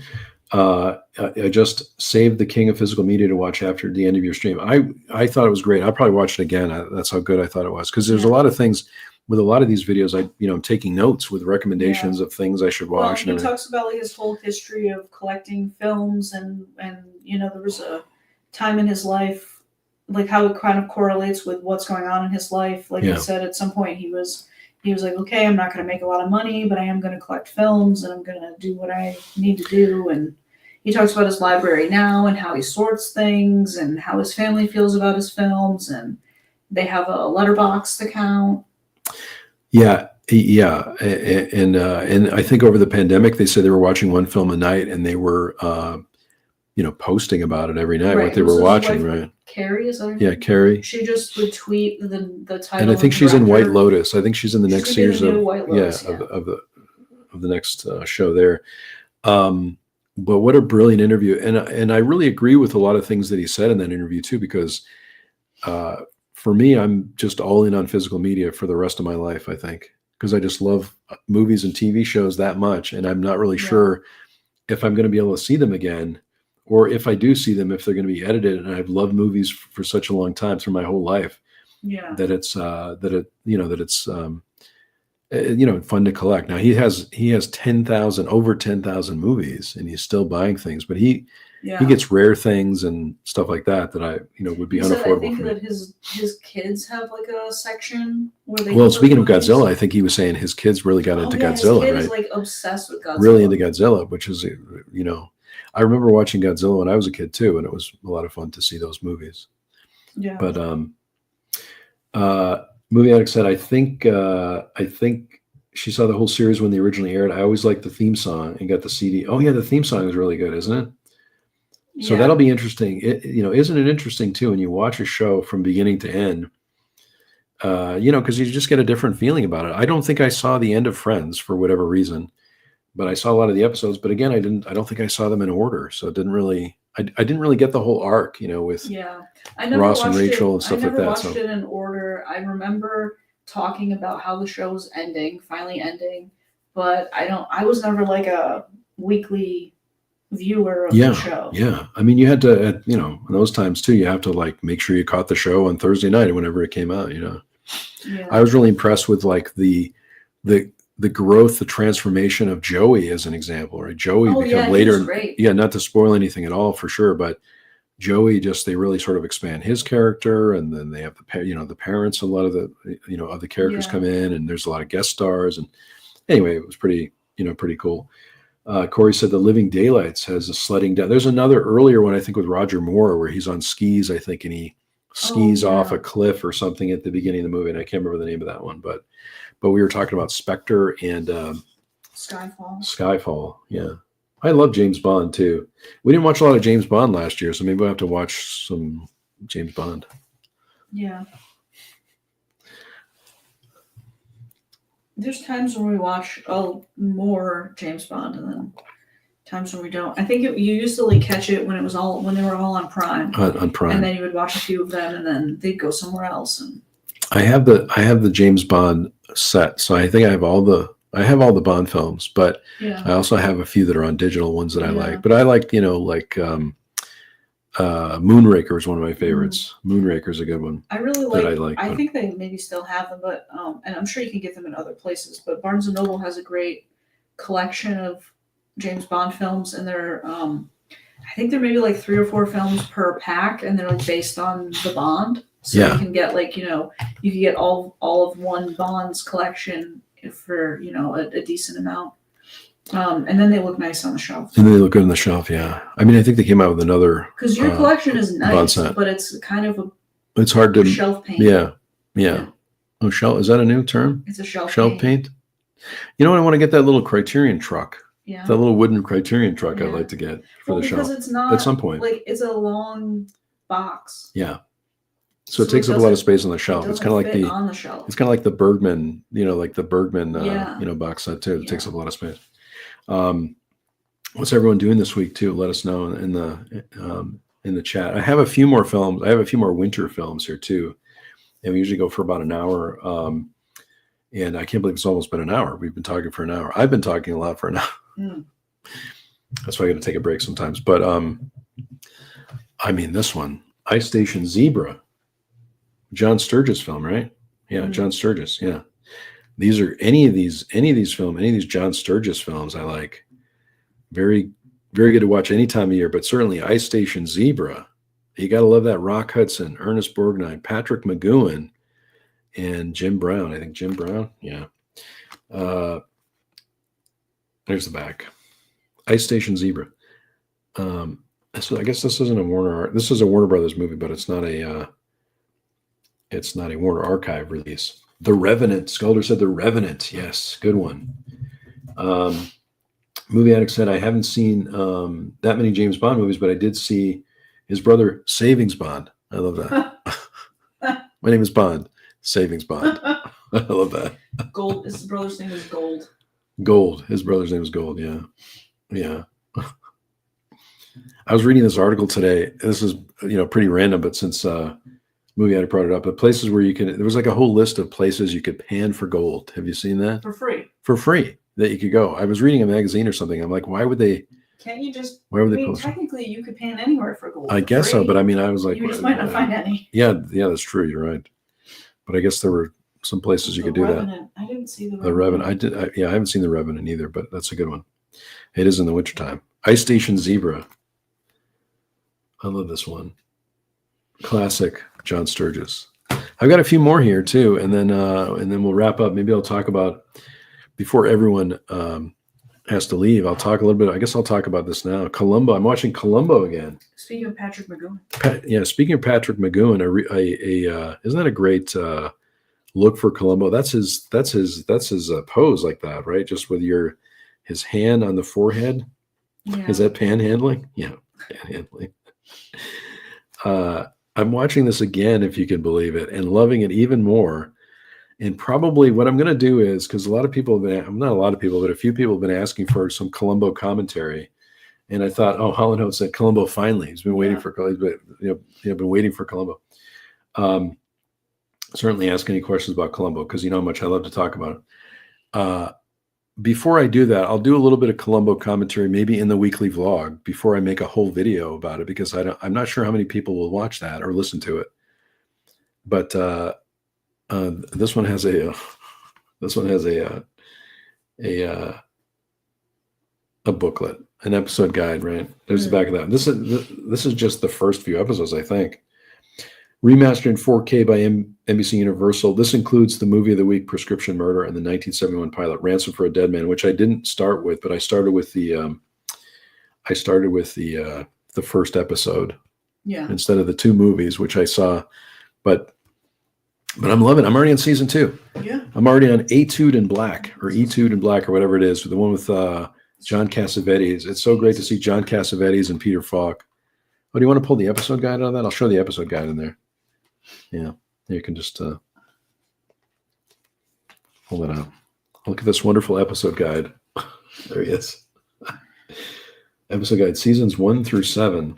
I just saved the King of Physical Media to watch after the end of your stream. I thought it was great. I'll probably watch it again. That's how good I thought it was. Because there's a lot of things with a lot of these videos. I'm taking notes with recommendations of things I should watch. Well, he talks about like his whole history of collecting films, and there was a time in his life, like how it kind of correlates with what's going on in his life. Like he said, at some point he was like, okay, I'm not going to make a lot of money, but I am going to collect films and I'm going to do what I need to do. And he talks about his library now and how he sorts things and how his family feels about his films. And they have a letterbox account. Yeah. And I think over the pandemic, they said they were watching one film a night and they were, posting about it every night, what they were watching, right? Carrie, is that her name? Yeah, Carrie. She just would tweet the title. And I think she's in White Lotus. I think she's in the next series of White Lotus, of the next show there. But what a brilliant interview. And I really agree with a lot of things that he said in that interview too, because for me, I'm just all in on physical media for the rest of my life, I think, because I just love movies and TV shows that much. And I'm not really sure if I'm going to be able to see them again, or if I do see them, if they're going to be edited. And I've loved movies for such a long time, through my whole life, that it's fun to collect. Now he has over 10,000 movies, and he's still buying things, but he gets rare things and stuff like that I would be unaffordable. I think for me. that his kids have like a section where they. Well, speaking of Godzilla, I think he was saying his kids really got into Godzilla. His kid right? is like obsessed with Godzilla. Really into Godzilla, which is I remember watching Godzilla when I was a kid too, and it was a lot of fun to see those movies. Yeah. But Movie Addict said, I think she saw the whole series when they originally aired. I always liked the theme song and got the CD. Oh yeah, the theme song is really good, isn't it? So that'll be interesting. Isn't it interesting too when you watch a show from beginning to end? Because you just get a different feeling about it. I don't think I saw the end of Friends for whatever reason, but I saw a lot of the episodes. But again, I don't think I saw them in order, so it didn't really. I didn't really get the whole arc, with Ross and Rachel and stuff like that. I never watched it in order. I remember talking about how the show was finally ending, but I was never like a weekly viewer of the show. Yeah. I mean, you had to, in those times too, you have to like make sure you caught the show on Thursday night whenever it came out, Yeah. I was really impressed with like the growth, the transformation of Joey as an example, right? Joey become later. Not to spoil anything at all for sure, but Joey they really sort of expand his character, and then they have the parents, a lot of the, other characters come in, and there's a lot of guest stars. And anyway, it was pretty cool. Corey said The Living Daylights has a sledding down. There's another earlier one, I think, with Roger Moore, where he's on skis, I think, and he skis off a cliff or something at the beginning of the movie. And I can't remember the name of that one, but we were talking about Spectre and Skyfall. Yeah. I love James Bond too. We didn't watch a lot of James Bond last year, so maybe we'll have to watch some James Bond. Yeah. There's times when we watch more James Bond, and then times when we don't. I think you used to like catch it when they were all on Prime. On Prime. And then you would watch a few of them, and then they'd go somewhere else. And I have the James Bond set, so I think I have all the Bond films, but I also have a few that are on digital, ones that I like. But I like, Moonraker is one of my favorites. Moonraker is a good one. I really like. I think they maybe still have them, but and I'm sure you can get them in other places. But Barnes and Noble has a great collection of James Bond films, and they're I think there may be like 3 or 4 films per pack, and they're like based on the Bond. So Yeah. you can get like, you can get all of one Bond's collection for, a decent amount. And then they look nice on the shelf. And they look good on the shelf, yeah. I mean, I think they came out with another. Because your collection is Bond nice, set. but it's kind of It's hard to. shelf paint. Yeah. Oh, shelf, is that a new term? It's a shelf paint. You know what? I want to get that little Criterion truck. Yeah. That little wooden Criterion truck I'd Yeah. like to get for the because shelf it's not at some point. like it's a long box. Yeah. So it takes up a lot of space on the shelf. It It's kind of like doesn't fit on the shelf. it's kind of like the Bergman, like the Bergman, Yeah. box set too. It Yeah. takes up a lot of space. What's everyone doing this week too? Let us know in the chat. I have a few more films. I have a few more winter films here too. And we usually go for about an hour. And I can't believe it's almost been an hour. We've been talking for an hour. I've been talking a lot for an hour. Mm. That's why I got to take a break sometimes. But I mean, this one, Ice Station Zebra, John Sturges film, right? Yeah, John Sturges. Yeah, these are any of these John Sturges films I like. Very, very good to watch any time of year. But certainly Ice Station Zebra, you got to love that. Rock Hudson, Ernest Borgnine, Patrick McGowan, and Jim Brown. I think Jim Brown. Yeah. There's the back. Ice Station Zebra. So I guess this isn't a Warner. This is a Warner Brothers movie, but it's not a Warner Archive release. The Revenant. Sculder said The Revenant. Yes, good one. Movie Addict said I haven't seen that many James Bond movies, but I did see his brother Savings Bond. I love that. My name is Bond. Savings Bond. I love that. Gold. His brother's name is Gold. Gold. His brother's name is Gold. Yeah. Yeah. I was reading this article today. This is, pretty random, but since Movie Addict brought it up, but places where there was like a whole list of places you could pan for gold. Have you seen that? For free. For free that you could go. I was reading a magazine or something. I'm like, why would they? Can't you just? Why would they post? Technically, you could pan anywhere for gold. I guess so, but I mean, I was like, you just might not find any. Yeah, that's true. You're right. But I guess there were some places you could do that. I didn't see The Revenant. I haven't seen The Revenant either, but that's a good one. It is in the wintertime. Ice Station Zebra. I love this one. Classic John Sturges. I've got a few more here too, and then we'll wrap up. Maybe I'll talk about before everyone has to leave. I'll talk a little bit. I guess I'll talk about this now. Columbo. I'm watching Columbo again. Speaking of Patrick McGowan. Speaking of Patrick McGowan, isn't that a great look for Columbo? That's his pose like that, right? Just with his hand on the forehead. Yeah. Is that panhandling? Yeah, panhandling. I'm watching this again, if you can believe it, and loving it even more. And probably what I'm going to do is, because a lot of people have been, not a lot of people, but a few people have been asking for some Columbo commentary. And I thought, oh, Holland Hope said Columbo finally. He's been waiting for Columbo, been waiting for Columbo. Certainly ask any questions about Columbo, because you know how much I love to talk about it. Before I do that, I'll do a little bit of Columbo commentary, maybe in the weekly vlog, before I make a whole video about it, because I'm not sure how many people will watch that or listen to it. But this one has a booklet, an episode guide, right? There's the back of that. This is just the first few episodes, I think. Remastered in 4K by NBC Universal. This includes the movie of the week, Prescription Murder, and the 1971 pilot, Ransom for a Dead Man, which I didn't start with, but I started with the first episode, instead of the two movies, which I saw. But I'm loving it. I'm already on season 2. Yeah. I'm already on Etude in Black, or whatever it is, the one with John Cassavetes. It's so great to see John Cassavetes and Peter Falk. Oh, do you want to pull the episode guide out of that? I'll show the episode guide in there. Yeah, you can just pull it out. Look at this wonderful episode guide. There he is. Episode guide, seasons 1 through 7.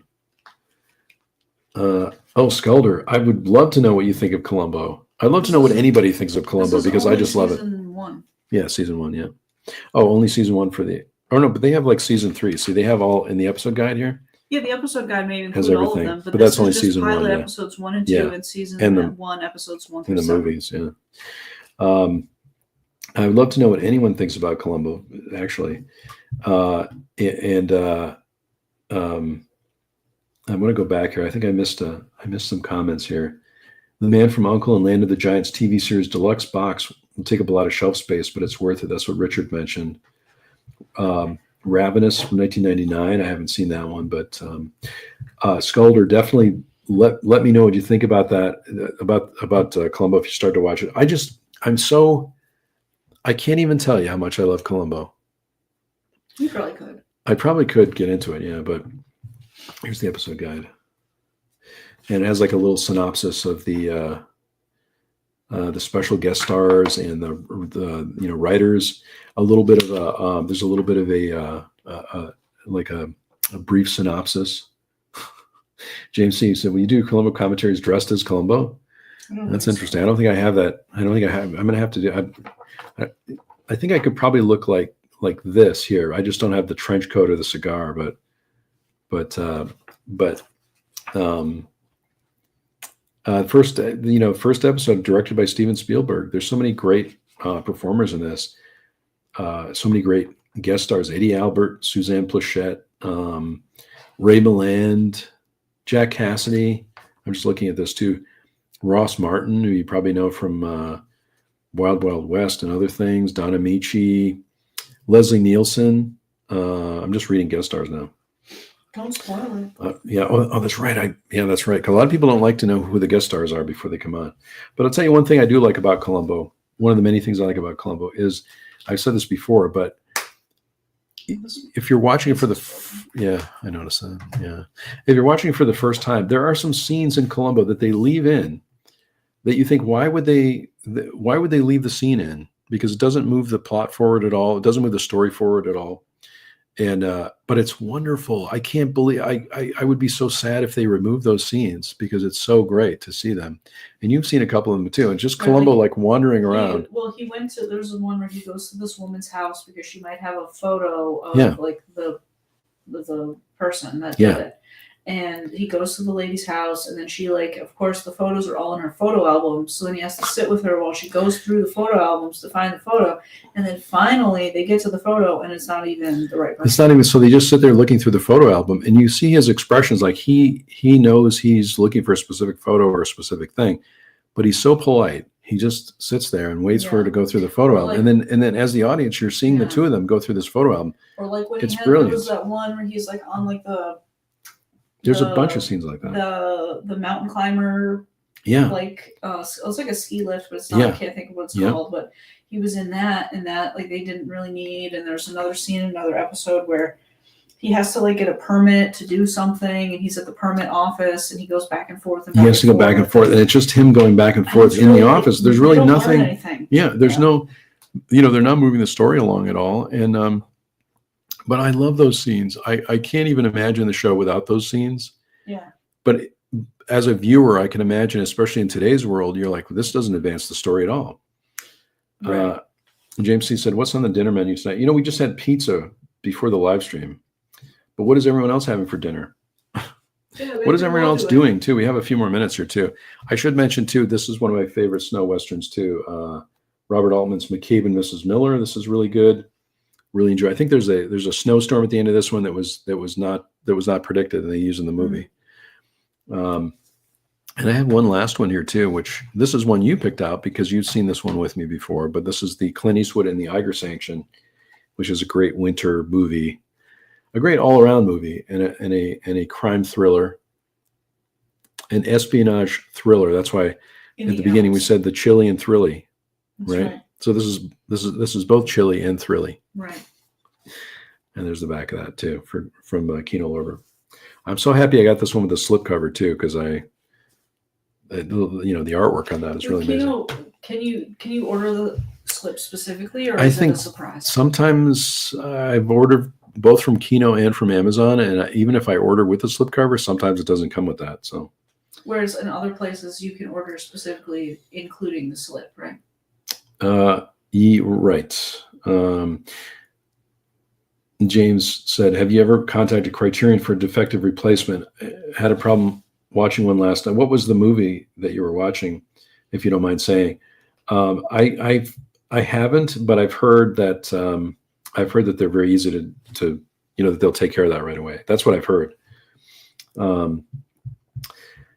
Sculder, I would love to know what you think of Columbo. I'd love to know what anybody thinks of Columbo, because I just love it. Season 1. Yeah, season 1, yeah. Oh, only season 1 for the... Oh, no, but they have like season 3. See, they have all in the episode guide here. Yeah, the episode guide may include has all of everything, them, but that's only season 1. Pilot Yeah. episodes 1 and 2, and season 1 episodes 1 through in the 7. movies. Yeah. I would love to know what anyone thinks about Columbo, actually. And I'm going to go back here. I think I missed some comments here. The Man from U.N.C.L.E. and Land of the Giants TV series deluxe box will take up a lot of shelf space, but it's worth it. That's what Richard mentioned. Ravenous from 1999. I haven't seen that one, but Skulder, definitely let me know what you think about that, about Columbo if you start to watch it. I can't even tell you how much I love Columbo. You probably could. I probably could get into it, yeah, but here's the episode guide. And it has like a little synopsis of the special guest stars and the writers. A little bit of there's a little bit of a brief synopsis. James C. said, "Will you do Columbo commentaries dressed as Columbo?" That's interesting. I don't think I have that. I don't think I have. I'm going to have to do. I think I could probably look like this here. I just don't have the trench coat or the cigar, but first episode directed by Steven Spielberg. There's so many great performers in this. So many great guest stars: Eddie Albert, Suzanne Plachette, Ray Milland, Jack Cassidy. I'm just looking at this too. Ross Martin, who you probably know from Wild Wild West and other things. Don Amici, Leslie Nielsen. I'm just reading guest stars now. Don't spoil it. Yeah. Oh, that's right. That's right. 'Cause a lot of people don't like to know who the guest stars are before they come on. But I'll tell you one thing I do like about Columbo. One of the many things I like about Columbo is, I've said this before, but if you're watching it for I noticed that. Yeah. If you're watching it for the first time, there are some scenes in Columbo that they leave in that you think, why would they leave the scene in? Because it doesn't move the plot forward at all. It doesn't move the story forward at all. And but it's wonderful. I can't believe I would be so sad if they removed those scenes, because it's so great to see them. And you've seen a couple of them too. And just Columbo like wandering around. He went to, there's one where he goes to this woman's house because she might have a photo of like the person that did it. And he goes to the lady's house, and then she, of course, the photos are all in her photo album. So then he has to sit with her while she goes through the photo albums to find the photo. And then finally they get to the photo, and it's not even the right person. It's not even, so they just sit there looking through the photo album, and you see his expressions like he knows he's looking for a specific photo or a specific thing, but he's so polite. He just sits there and waits for her to go through the photo album. And then as the audience, you're seeing the two of them go through this photo album. Or like when it's brilliant. There was that one where he's like on like there's a bunch of scenes like that. The mountain climber. Yeah. It was like a ski lift, but it's not. I can't think of what it's called. But he was in that, and that they didn't really need. And there's another scene in another episode where he has to get a permit to do something, and he's at the permit office, and he goes back and forth. He has to go back and forth, and it's just him going back and forth in the office. There's really nothing. Yeah. There's no, they're not moving the story along at all. And but I love those scenes. I can't even imagine the show without those scenes. Yeah. But as a viewer, I can imagine, especially in today's world, you're like, well, this doesn't advance the story at all. Right. James C. said, "What's on the dinner menu tonight?" We just had pizza before the live stream. But what is everyone else having for dinner? What is everyone else doing too? We have a few more minutes here too. I should mention too, this is one of my favorite snow westerns too. Robert Altman's McCabe and Mrs. Miller. This is really good. Really enjoy. I think there's a snowstorm at the end of this one that was not predicted, and they use in the movie. And I have one last one here too, which this is one you picked out because you've seen this one with me before. But this is the Clint Eastwood and the Eiger Sanction, which is a great winter movie, a great all-around movie, and a crime thriller, an espionage thriller. That's why at the beginning we said the chilly and thrilly, right? So this is both chilly and thrilly. Right. And there's the back of that too from Kino Lorber. I'm so happy I got this one with the slipcover too, because the artwork on that is really amazing. Can you order the slip specifically, or is it a surprise? Sometimes I've ordered both from Kino and from Amazon, and even if I order with the slipcover, sometimes it doesn't come with that. So. Whereas in other places you can order specifically including the slip, right? Right. James said, "Have you ever contacted Criterion for a defective replacement? Had a problem watching one last night." What was the movie that you were watching, if you don't mind saying? I haven't, but I've heard that they're very easy to that they'll take care of that right away. That's what I've heard.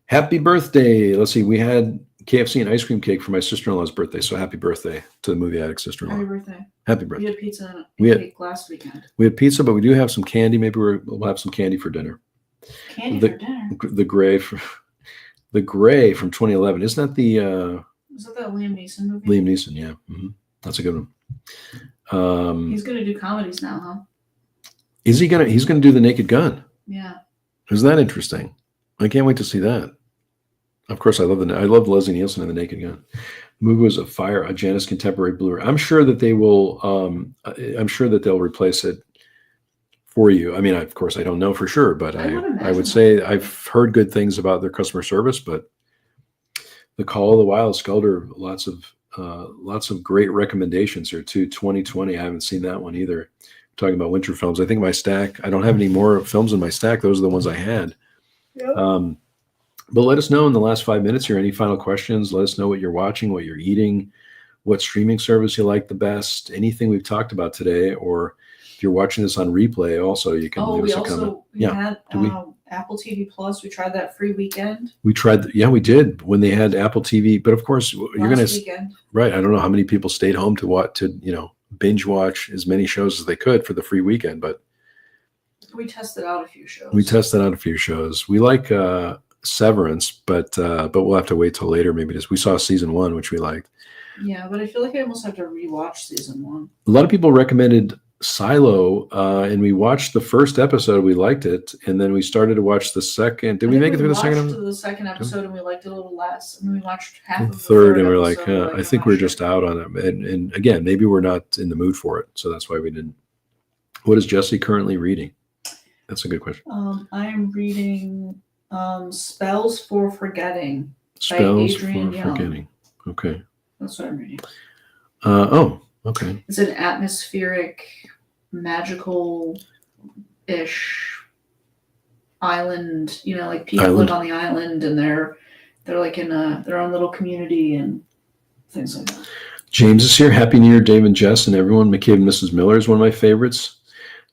Happy birthday! Let's see, we had KFC and ice cream cake for my sister-in-law's birthday. So happy birthday to the movie addict sister-in-law. Happy birthday! Happy We birthday! had pizza and cake last weekend. We had pizza, but we do have some candy. Maybe we'll have some candy for dinner. Candy for dinner. The gray from 2011. Isn't that the? Is that Liam Neeson movie? Liam Neeson, yeah, that's a good one. He's gonna do comedies now, huh? Is he gonna? He's gonna do The Naked Gun. Yeah. Isn't that interesting? I can't wait to see that. Of course, I love Leslie Nielsen in The Naked Gun. The movie was a Janus contemporary Blu-ray. I'm sure that they will. I'm sure that they'll replace it for you. I mean, of course, I don't know for sure, but I would say I've heard good things about their customer service. But The Call of the Wild Sculptor, lots of great recommendations here too. 2020, I haven't seen that one either. Talking about winter films, I think my stack. I don't have any more films in my stack. Those are the ones I had. Yep. But let us know in the last 5 minutes here. Any final questions? Let us know what you're watching, what you're eating, what streaming service you like the best. Anything we've talked about today, or if you're watching this on replay, also you can leave us a comment. We had Apple TV Plus. We tried that free weekend. We did when they had Apple TV. But of course, weekend. Right. I don't know how many people stayed home to binge watch as many shows as they could for the free weekend, but we tested out a few shows. We like Severance, but we'll have to wait till later. Maybe we saw season 1, which we liked. Yeah, but I feel like I almost have to rewatch season 1. A lot of people recommended Silo, and we watched the first episode. We liked it, and then we started to watch the second. Did we make it through the second episode? The second episode, and we liked it a little less. And we watched half of the third, and we were like, I think we're just out on it. And again, maybe we're not in the mood for it, so that's why we didn't. What is Jesse currently reading? That's a good question. I am reading Spells for Forgetting. Spells by Adrienne for Young. Forgetting. Okay. That's what I'm reading. Okay. It's an atmospheric, magical-ish island. Like people live on the island, and they're like in their own little community and things like that. James is here. Happy New Year, Dave and Jess and everyone. McCabe and Mrs. Miller is one of my favorites.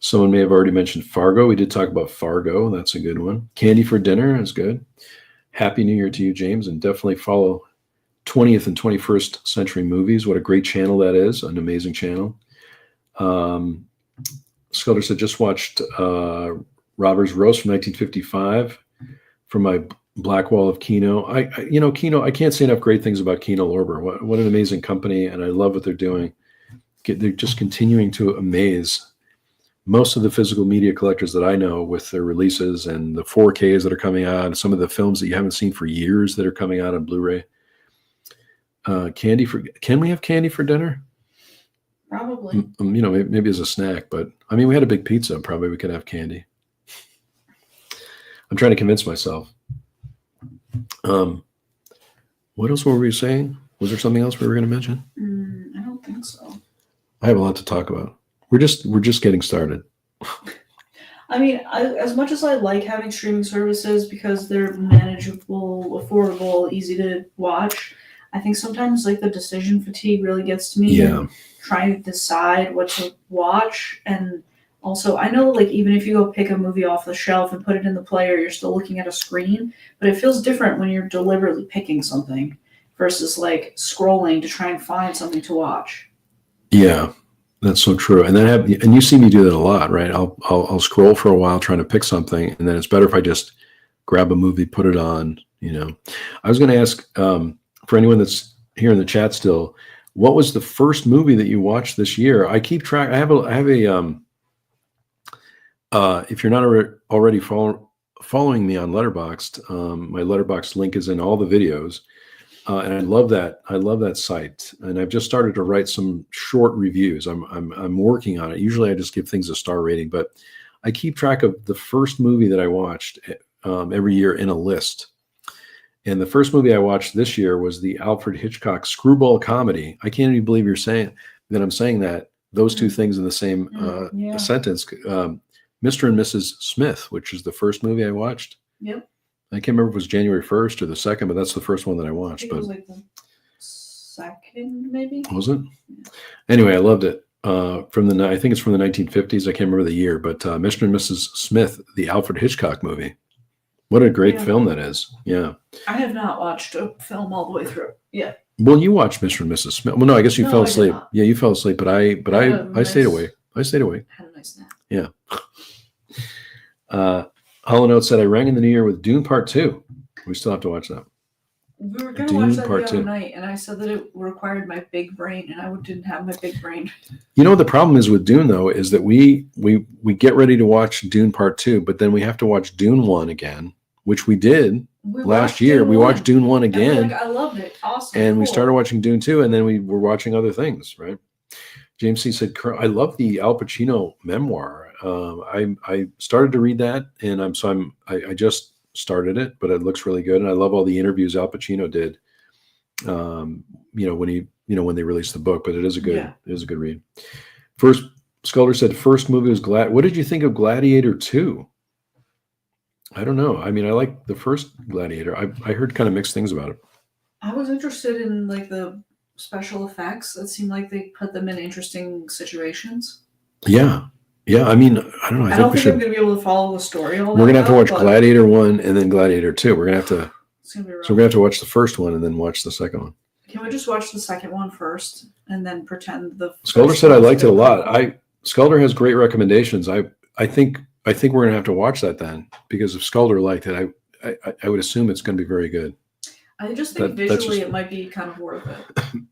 Someone may have already mentioned Fargo. We did talk about Fargo. That's a good one. Candy for Dinner is good. Happy New Year to you, James, and definitely follow 20th and 21st Century Movies. What a great channel that is. An amazing channel. Sculptor said, just watched Robber's Roast from 1955 from my Black Wall of Kino. Kino, I can't say enough great things about Kino Lorber. What an amazing company, and I love what they're doing. They're just continuing to amaze most of the physical media collectors that I know with their releases and the 4Ks that are coming out, and some of the films that you haven't seen for years that are coming out on Blu-ray. Can we have candy for dinner? Probably. Maybe as a snack, but I mean, we had a big pizza. Probably we could have candy. I'm trying to convince myself. What else were we saying? Was there something else we were going to mention? I don't think so. I have a lot to talk about. We're just getting started. I mean, as much as I like having streaming services because they're manageable, affordable, easy to watch, I think sometimes the decision fatigue really gets to me. Yeah. Trying to decide what to watch, and also I know even if you go pick a movie off the shelf and put it in the player, you're still looking at a screen, but it feels different when you're deliberately picking something versus scrolling to try and find something to watch. Yeah. That's so true. And and you see me do that a lot, right? I'll scroll for a while trying to pick something, and then it's better if I just grab a movie, put it on, I was going to ask for anyone that's here in the chat still, what was the first movie that you watched this year? I keep track. I have a if you're not already following me on Letterboxd, my Letterboxd link is in all the videos. And I love that. I love that site. And I've just started to write some short reviews. I'm working on it. Usually I just give things a star rating, but I keep track of the first movie that I watched every year in a list. And the first movie I watched this year was the Alfred Hitchcock screwball comedy. I can't even believe you're saying that. I'm saying that those two things in the same sentence. Mr. and Mrs. Smith, which is the first movie I watched. Yep. I can't remember if it was January 1st or the 2nd, but that's the first one that I watched. It was the second, maybe. Was it? Anyway, I loved it. I think it's from the 1950s. I can't remember the year, but Mr. and Mrs. Smith, the Alfred Hitchcock movie. What a great film that is. Yeah. I have not watched a film all the way through. Yeah. Well, you watched Mr. and Mrs. Smith. Well, no, I guess you fell asleep. Yeah, you fell asleep, but I stayed awake. I stayed awake. Had a nice nap. Yeah. Hollow Note said, I rang in the new year with Dune Part 2. We still have to watch that. We were going to watch that the other night, and I said that it required my big brain, and I didn't have my big brain. You know what the problem is with Dune, though, is that we get ready to watch Dune Part 2, but then we have to watch Dune 1 again, which we did last year. We watched Dune 1 again. I loved it. Awesome. And we started watching Dune 2, and then we were watching other things, right? James C. said, I love the Al Pacino memoir. I started to read that, and I just started it, but it looks really good, and I love all the interviews Al Pacino did. When they released the book, but it is a good read. First, Sculder said first movie was What did you think of Gladiator 2? I don't know. I mean, I like the first Gladiator. I heard kind of mixed things about it. I was interested in like the special effects. It seemed like they put them in interesting situations. Yeah. I mean, I don't know. I don't think I'm going to be able to follow the story. We're going to have to watch Gladiator 1 and then Gladiator 2. We're going to have to. So we're going to have to watch the first one and then watch the second one. Can we just watch the second one first and then pretend the? Sculder said I liked it a lot. Sculder has great recommendations. I think we're going to have to watch that then, because if Sculder liked it, I would assume it's going to be very good. I just think visually it might be kind of worth it.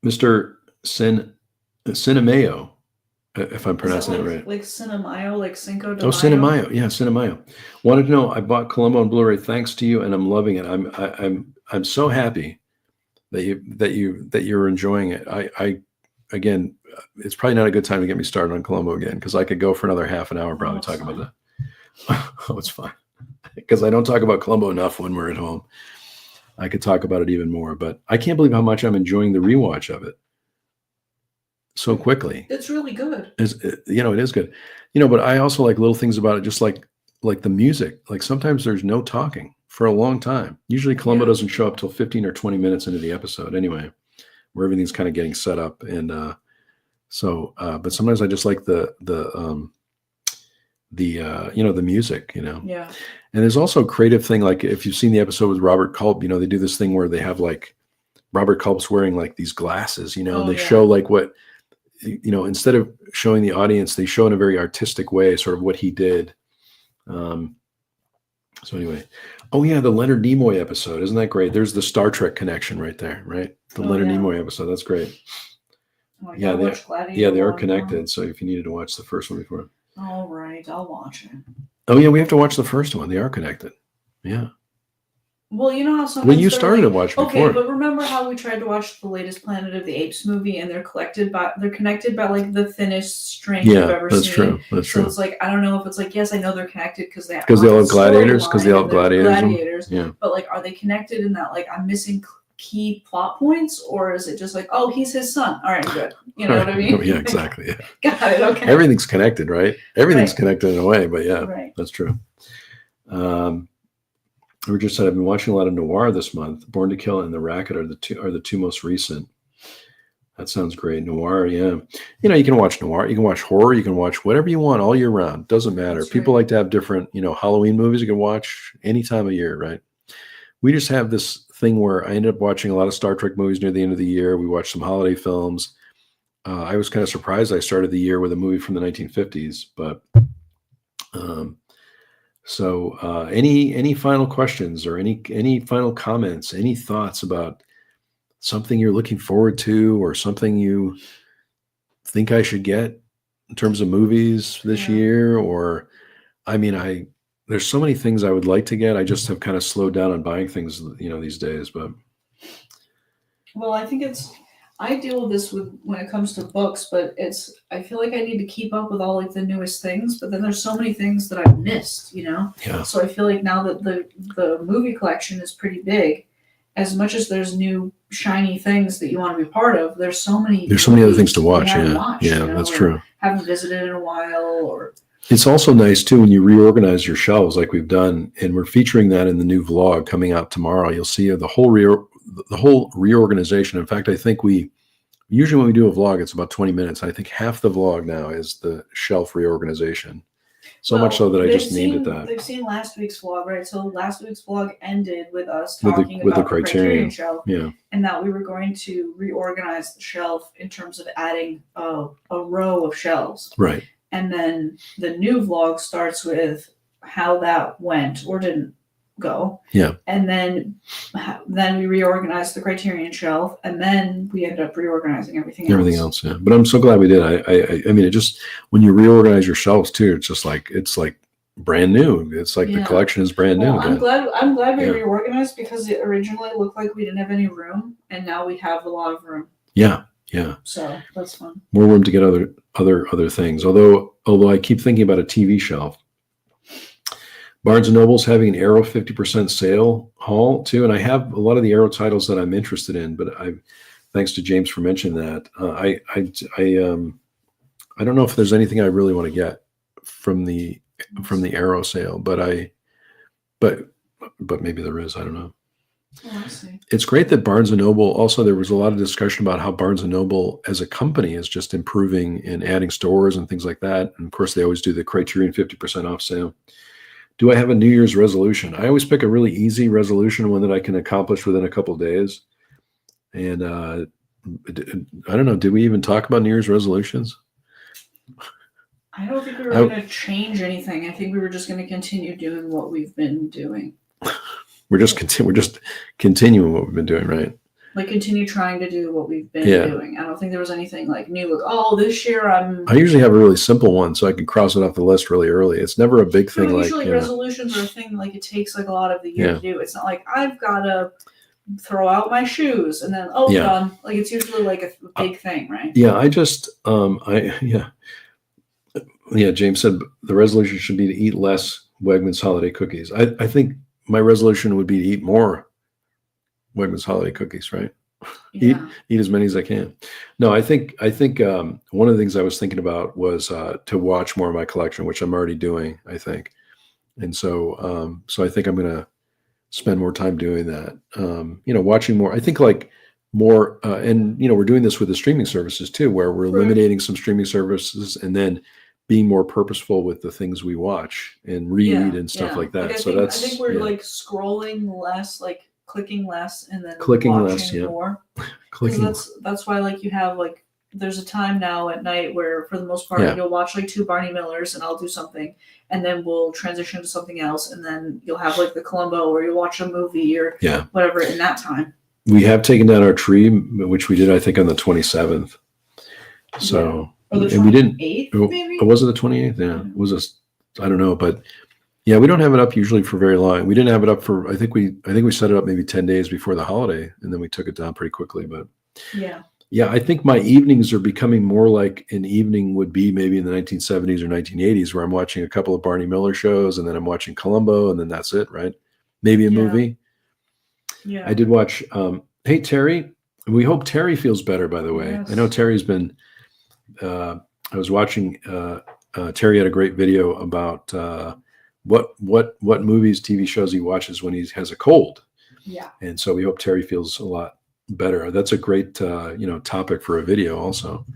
Mr. Cinemayo, if I'm pronouncing it right. Like Cinemayo, like Cinco de Mayo? Oh, Cinemayo. Yeah, Cinemayo. Wanted to know, I bought Columbo on Blu-ray thanks to you, and I'm loving it. I'm so happy that you're enjoying it. Again, it's probably not a good time to get me started on Columbo again, because I could go for another half an hour probably talking about that. Oh, it's fine. Because I don't talk about Columbo enough when we're at home. I could talk about it even more, but I can't believe how much I'm enjoying the rewatch of it so quickly. It's really good. It is good. But I also like little things about it, just like the music. Like sometimes there's no talking for a long time. Usually Columbo doesn't show up till 15 or 20 minutes into the episode anyway, where everything's kind of getting set up. And but sometimes I just like the music, Yeah. And there's also a creative thing, like if you've seen the episode with Robert Culp, they do this thing where they have like Robert Culp's wearing like these glasses, and they show like what, instead of showing the audience, they show in a very artistic way sort of what he did. So anyway, oh yeah, the Leonard Nimoy episode, isn't that great? There's the Star Trek connection right there, right? The Leonard Nimoy episode, that's great. Oh, they are connected. So if you needed to watch the first one before. All right, I'll watch it. Oh yeah, we have to watch the first one. They are connected. Yeah. Well, you know how sometimes you started to watch before. Okay, but remember how we tried to watch the latest Planet of the Apes movie, and they're connected by like the thinnest string you've ever seen. That's true. So it's like, I don't know if it's like, yes, I know they're connected because they have gladiators. Because they have gladiators. Gladiators. Yeah. But like, are they connected in that like I'm missing key plot points, or is it just like, oh, he's his son? All right, good. You know what I mean? Yeah, exactly. Yeah. Got it. Okay. Everything's connected, right? Everything's connected in a way, but that's true. Richard said, I've been watching a lot of noir this month. Born to Kill and The Racket are the two most recent. That sounds great. Noir, yeah. You can watch noir, you can watch horror, you can watch whatever you want all year round. Doesn't matter. That's People like to have different, Halloween movies you can watch any time of year, right? We just have this thing where I ended up watching a lot of Star Trek movies near the end of the year. We watched some holiday films. I was kind of surprised I started the year with a movie from the 1950s, but any final questions or any final comments, any thoughts about something you're looking forward to or something you think I should get in terms of movies this year? Or, there's so many things I would like to get. I just have kind of slowed down on buying things, these days, but. Well, I think I deal with this when it comes to books, but I feel like I need to keep up with all like the newest things, but then there's so many things that I've missed, Yeah. So I feel like now that the movie collection is pretty big, as much as there's new shiny things that you want to be part of, there's so many other things to watch. Yeah, that's true. Haven't visited in a while, or It's also nice too when you reorganize your shelves like we've done, and we're featuring that in the new vlog coming out tomorrow. You'll see the whole reorganization. In fact, I think usually when we do a vlog, it's about 20 minutes. I think half the vlog now is the shelf reorganization. So much so that I just named it that. They've seen last week's vlog, right? So last week's vlog ended with us With the talking about the Criterion shelf, Yeah. and that we were going to reorganize the shelf in terms of adding a row of shelves. Right. And then the new vlog starts with how that went or didn't go. Yeah. And then we reorganized the Criterion shelf, and then we ended up reorganizing everything else. Yeah. But I'm so glad we did. I mean, it just, when you reorganize your shelves too, it's just like, it's like brand new. It's like the collection is brand new. I'm glad we reorganized, because it originally looked like we didn't have any room, and now we have a lot of room. Yeah. Yeah. So that's fun. More room to get other things. Although I keep thinking about a TV shelf. Barnes & Noble's having an Arrow 50% sale haul too, and I have a lot of the Arrow titles that I'm interested in. But thanks to James for mentioning that. I don't know if there's anything I really want to get from the Arrow sale, but maybe there is. I don't know. Oh, I see. It's great that Barnes & Noble, also there was a lot of discussion about how Barnes & Noble as a company is just improving and adding stores and things like that. And of course, they always do the Criterion 50% off sale. Do I have a New Year's resolution? I always pick a really easy resolution, one that I can accomplish within a couple of days. And I don't know, did we even talk about New Year's resolutions? I don't think we were going to change anything. I think we were just going to continue doing what we've been doing. We're just continuing what we've been doing, right? Like, continue trying to do what we've been doing. I don't think there was anything like new. Like, oh, this year I usually have a really simple one, so I can cross it off the list really early. It's never a big thing. Usually resolutions are a thing like it takes like a lot of the year to do. It's not like I've got to throw out my shoes and then done. Like, it's usually like a big thing, right? Yeah, I just James said the resolution should be to eat less Wegmans holiday cookies. I think my resolution would be to eat more Wegmans holiday cookies, right? Yeah. Eat as many as I can. No, I think one of the things I was thinking about was to watch more of my collection, which I'm already doing, I think. And so I think I'm going to spend more time doing that. Watching more. I think like more, and we're doing this with the streaming services too, where we're eliminating some streaming services and then being more purposeful with the things we watch and read and stuff like that. Like, I think we're like scrolling less, like clicking less, and then clicking watching more. That's why, like, you have like, there's a time now at night where for the most part you'll watch like 2 Barney Millers and I'll do something, and then we'll transition to something else, and then you'll have like the Columbo or you watch a movie or whatever in that time. We have taken down our tree, which we did I think on the 27th. So or the 28th, and we didn't. Maybe? Was it the 28th? Yeah, it was I don't know, but yeah, we don't have it up usually for very long. We didn't have it up for I think we set it up maybe 10 days before the holiday, and then we took it down pretty quickly. But yeah, I think my evenings are becoming more like an evening would be maybe in the 1970s or 1980s, where I'm watching a couple of Barney Miller shows, and then I'm watching Columbo, and then that's it, right? Maybe a movie. Yeah, I did watch. Hey Terry, we hope Terry feels better. By the way, I know Terry's been. I was watching. Terry had a great video about what movies, TV shows he watches when he has a cold. Yeah, and so we hope Terry feels a lot better. That's a great topic for a video. Also,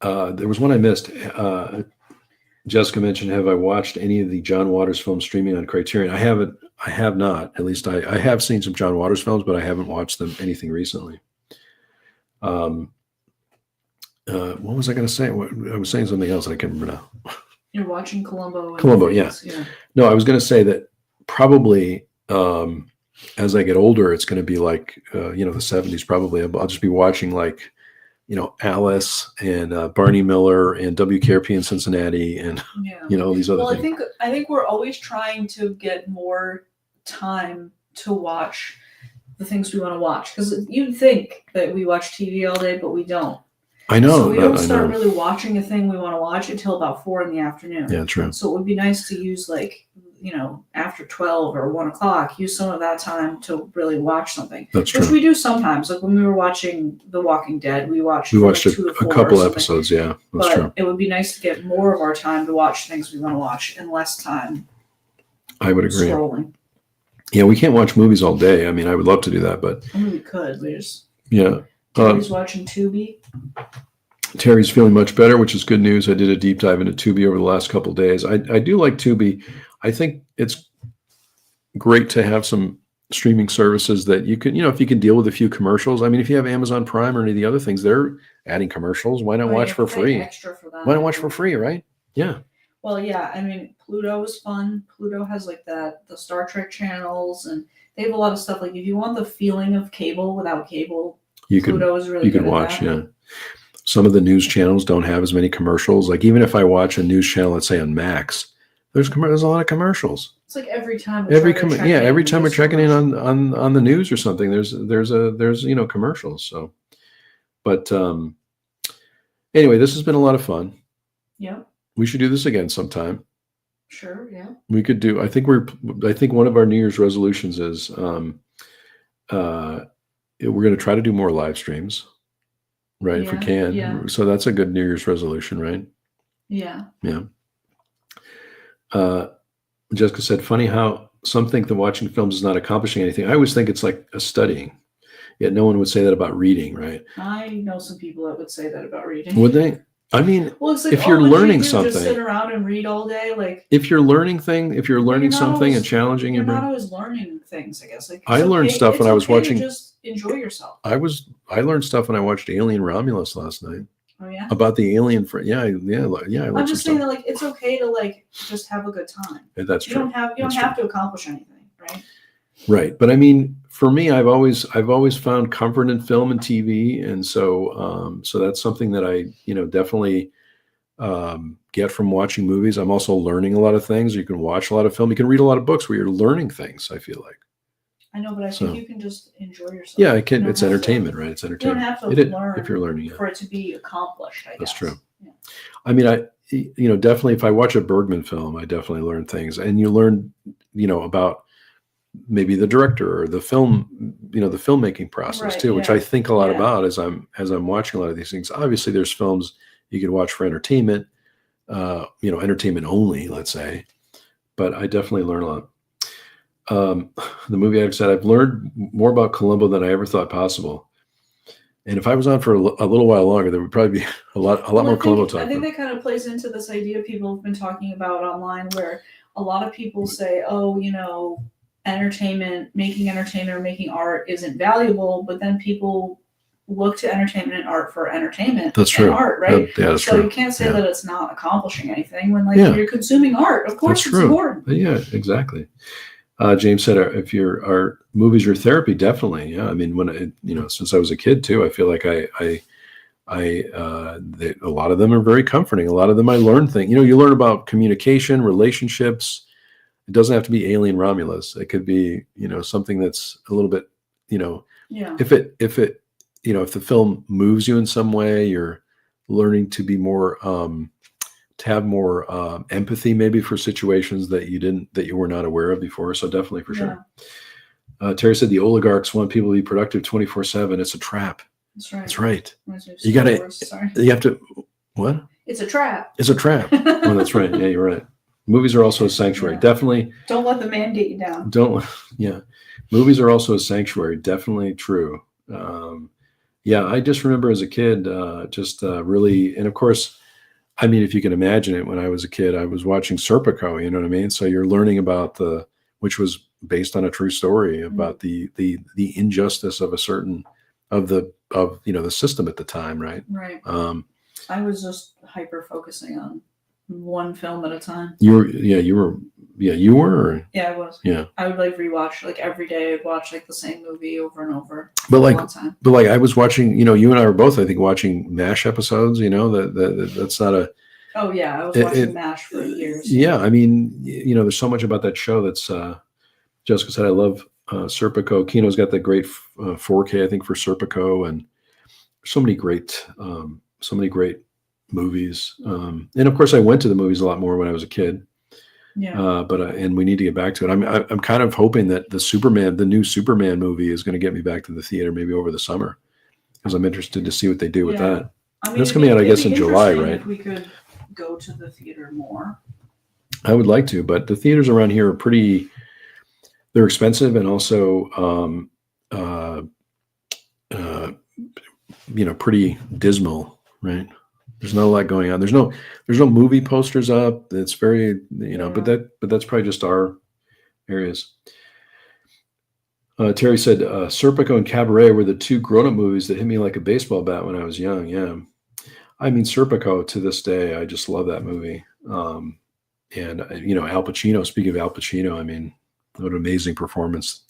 there was one I missed. Jessica mentioned, have I watched any of the John Waters films streaming on Criterion? I haven't. I have not. At least I have seen some John Waters films, but I haven't watched anything recently. What was I going to say? I was saying something else. I can't remember now. You're watching Columbo. Yeah. No, I was going to say that probably as I get older, it's going to be like the 70s. Probably I'll just be watching like Alice and Barney Miller and WKRP in Cincinnati and these other things. I think we're always trying to get more time to watch the things we want to watch, because you'd think that we watch TV all day, but we don't. I know. So we don't start really watching a thing we want to watch until about 4 p.m. Yeah, true. So it would be nice to use like after 12 or 1 o'clock, use some of that time to really watch something. That's Which true. we do sometimes. Like when we were watching The Walking Dead, we watched We from, watched like, 2 to 4 a couple or something. episodes. Yeah, that's But true. it would be nice to get more of our time to watch things we want to watch and less time I would agree. scrolling. Yeah, we can't watch movies all day. I mean, I would love to do that, but I mean, we could. We just. yeah. Terry's watching Tubi. Terry's feeling much better, which is good news. I did a deep dive into Tubi over the last couple of days. I do like Tubi. I think it's great to have some streaming services that you can, if you can deal with a few commercials. I mean, if you have Amazon Prime or any of the other things, they're adding commercials. Why not watch for free? Extra for that. Why not watch for free, right? Yeah. Well, yeah. I mean, Pluto is fun. Pluto has like the Star Trek channels, and they have a lot of stuff. Like if you want the feeling of cable without cable, Pluto is really good. You can watch, yeah. Some of the news channels don't have as many commercials. Like even if I watch a news channel, let's say on Max, there's a lot of commercials. It's like every time every time we're checking in on the news or something, there's commercials. So, but anyway, this has been a lot of fun. Yeah. We should do this again sometime. Sure. Yeah. We could do. I think one of our New Year's resolutions is we're going to try to do more live streams. Right, if we can. Yeah. So that's a good New Year's resolution, right? Yeah. Yeah. Jessica said, funny how some think that watching films is not accomplishing anything. I always think it's like a studying. Yet no one would say that about reading, right? I know some people that would say that about reading. Would they? I mean, well, it's like, if you're learning something, just sit around and read all day, like if you're learning something and challenging you're not always learning things, I guess. Like I learned stuff when I was watching. Just enjoy yourself. I learned stuff when I watched Alien Romulus last night. Oh yeah. About the alien I I'm just saying that like it's okay to like just have a good time. Yeah, that's true. You don't have to accomplish anything, right? Right, but I mean, for me, I've always found comfort in film and TV, and so that's something that I definitely get from watching movies. I'm also learning a lot of things. You can watch a lot of film. You can read a lot of books where you're learning things. I feel like. I know, but I think you can just enjoy yourself. Yeah, it can. It's entertainment, right? It's entertainment. You don't have to learn if you're learning for it to be accomplished. I guess that's true. Yeah. I mean, definitely if I watch a Bergman film, I definitely learn things, and you learn, about maybe the director or the film, the filmmaking process too, which I think a lot about as I'm watching a lot of these things. Obviously, there's films you can watch for entertainment, entertainment only, let's say, but I definitely learn a lot. The movie I've said, I've learned more about Columbo than I ever thought possible. And if I was on for a little while longer, there would probably be a lot more Columbo talk. I think that kind of plays into this idea people have been talking about online, where a lot of people say, making entertainment or making art isn't valuable, but then people look to entertainment and art for entertainment. That's true. And art, right? That's so true. You can't say that it's not accomplishing anything when you're consuming art. Of course, it's important. Yeah, exactly. James said, if our movies are therapy, definitely. Yeah. I mean, when since I was a kid too, I feel like a lot of them are very comforting. A lot of them I learn things. You learn about communication, relationships. It doesn't have to be Alien Romulus. It could be, something that's a little bit, if the film moves you in some way, you're learning to be more, to have more empathy maybe for situations that you were not aware of before. So definitely for sure. Terry said the oligarchs want people to be productive 24/7. It's a trap. That's right. That's right. You have to, what? It's a trap. It's a trap. Oh, that's right. Yeah, you're right. Movies are also a sanctuary. Yeah. Definitely. Don't let the man get you down. Movies are also a sanctuary. Definitely true. I just remember as a kid, really, and of course, I mean, if you can imagine it, when I was a kid, I was watching Serpico, you know what I mean? So you're learning about which was based on a true story about the injustice of the system at the time, right? Right. I was just hyper focusing on one film at a time. You were. Yeah, I was. Yeah. I would rewatch every day. I'd watch the same movie over and over. But I was watching. You and I were both, I think, watching MASH episodes. That's not a. Oh yeah, I was watching MASH for years. Yeah, I mean, there's so much about that show that's. Jessica said, "I love Serpico." Kino's got that great 4K, I think, for Serpico, and so many great movies. And of course, I went to the movies a lot more when I was a kid. Yeah. But and we need to get back to it. I'm kind of hoping that the new Superman movie is going to get me back to the theater maybe over the summer, because I'm interested to see what they do with that. I mean, That's coming out, I guess, it'd in be July, interesting right? If we could go to the theater more. I would like to, but the theaters around here are they're expensive, and also, pretty dismal, right? There's not a lot going on. There's no movie posters up. It's very, but that's probably just our areas. Terry said, Serpico and Cabaret were the two grown-up movies that hit me like a baseball bat when I was young. Yeah. I mean, Serpico, to this day, I just love that movie. And, Al Pacino, speaking of Al Pacino, I mean, what an amazing performance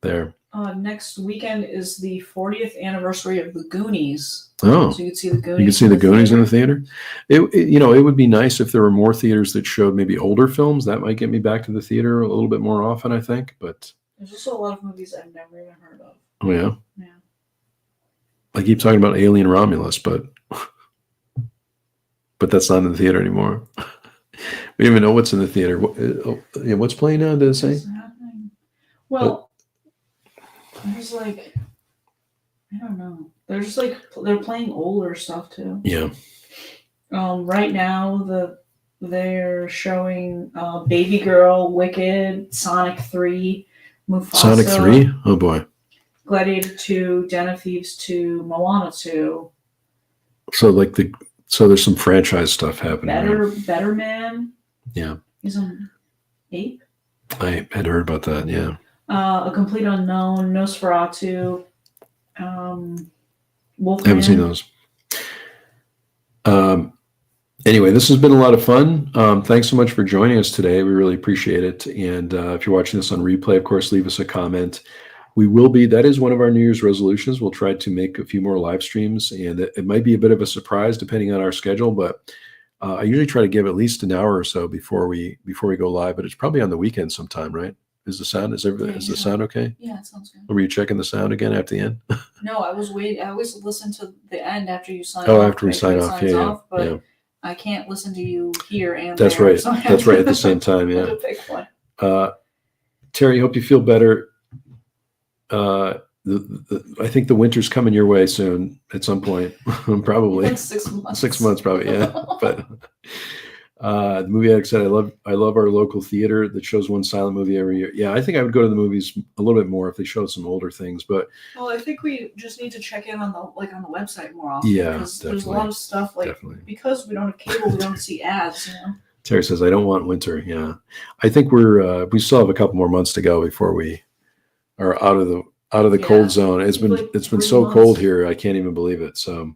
there. Next weekend is the 40th anniversary of the Goonies. Oh, so you can see the Goonies. You can see the Goonies in the theater. It would be nice if there were more theaters that showed maybe older films. That might get me back to the theater a little bit more often, I think. But there's also a lot of movies I've never even heard of. Oh yeah. Yeah. I keep talking about Alien Romulus, but that's not in the theater anymore. We don't even know what's in the theater. What's playing now? Did it say? Well, there's I don't know. There's they're playing older stuff too. Yeah. Right now they're showing Baby Girl, Wicked, Sonic 3, Mufasa. Sonic 3? Oh boy. Gladiator 2, Den of Thieves 2, Moana 2. So so there's some franchise stuff happening. Better Man. Yeah. He's on 8. I had heard about that, yeah. A Complete Unknown, Nosferatu, Wolfman. I haven't seen those. Anyway, this has been a lot of fun. Thanks so much for joining us today. We really appreciate it. And if you're watching this on replay, of course, leave us a comment. That is one of our New Year's resolutions. We'll try to make a few more live streams, and it might be a bit of a surprise depending on our schedule, but I usually try to give at least an hour or so before we go live, but it's probably on the weekend sometime, right? Is the sound okay? Yeah, it sounds good. Or were you checking the sound again after the end? No, I was waiting. I always listen to the end after you sign off. Oh, after we sign off, but I can't listen to you here and that's there, right. so That's right at the same time, yeah. Pick one. Terry, hope you feel better. I think the winter's coming your way soon at some point, probably. Like 6 months. 6 months, probably, yeah. But the movie addict said, I love our local theater that shows one silent movie every year. Yeah, I think I would go to the movies a little bit more if they showed some older things. But well, I think we just need to check in on the website more often. Yeah, because there's a lot of stuff because we don't have cable, we don't see ads. Terry says, I don't want winter. Yeah, I think we still have a couple more months to go before we are out of the cold zone. It's been so cold here, I can't even believe it. So.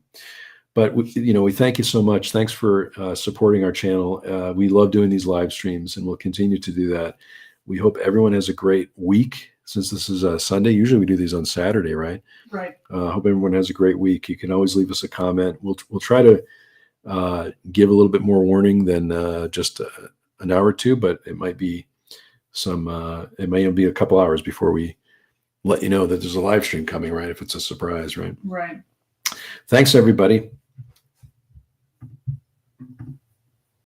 But we thank you so much. Thanks for supporting our channel. We love doing these live streams, and we'll continue to do that. We hope everyone has a great week. Since this is a Sunday, usually we do these on Saturday, right? Right. Hope everyone has a great week. You can always leave us a comment. We'll try to give a little bit more warning than just an hour or two, but it might be it may be a couple hours before we let you know that there's a live stream coming, right? If it's a surprise, right? Right. Thanks, everybody.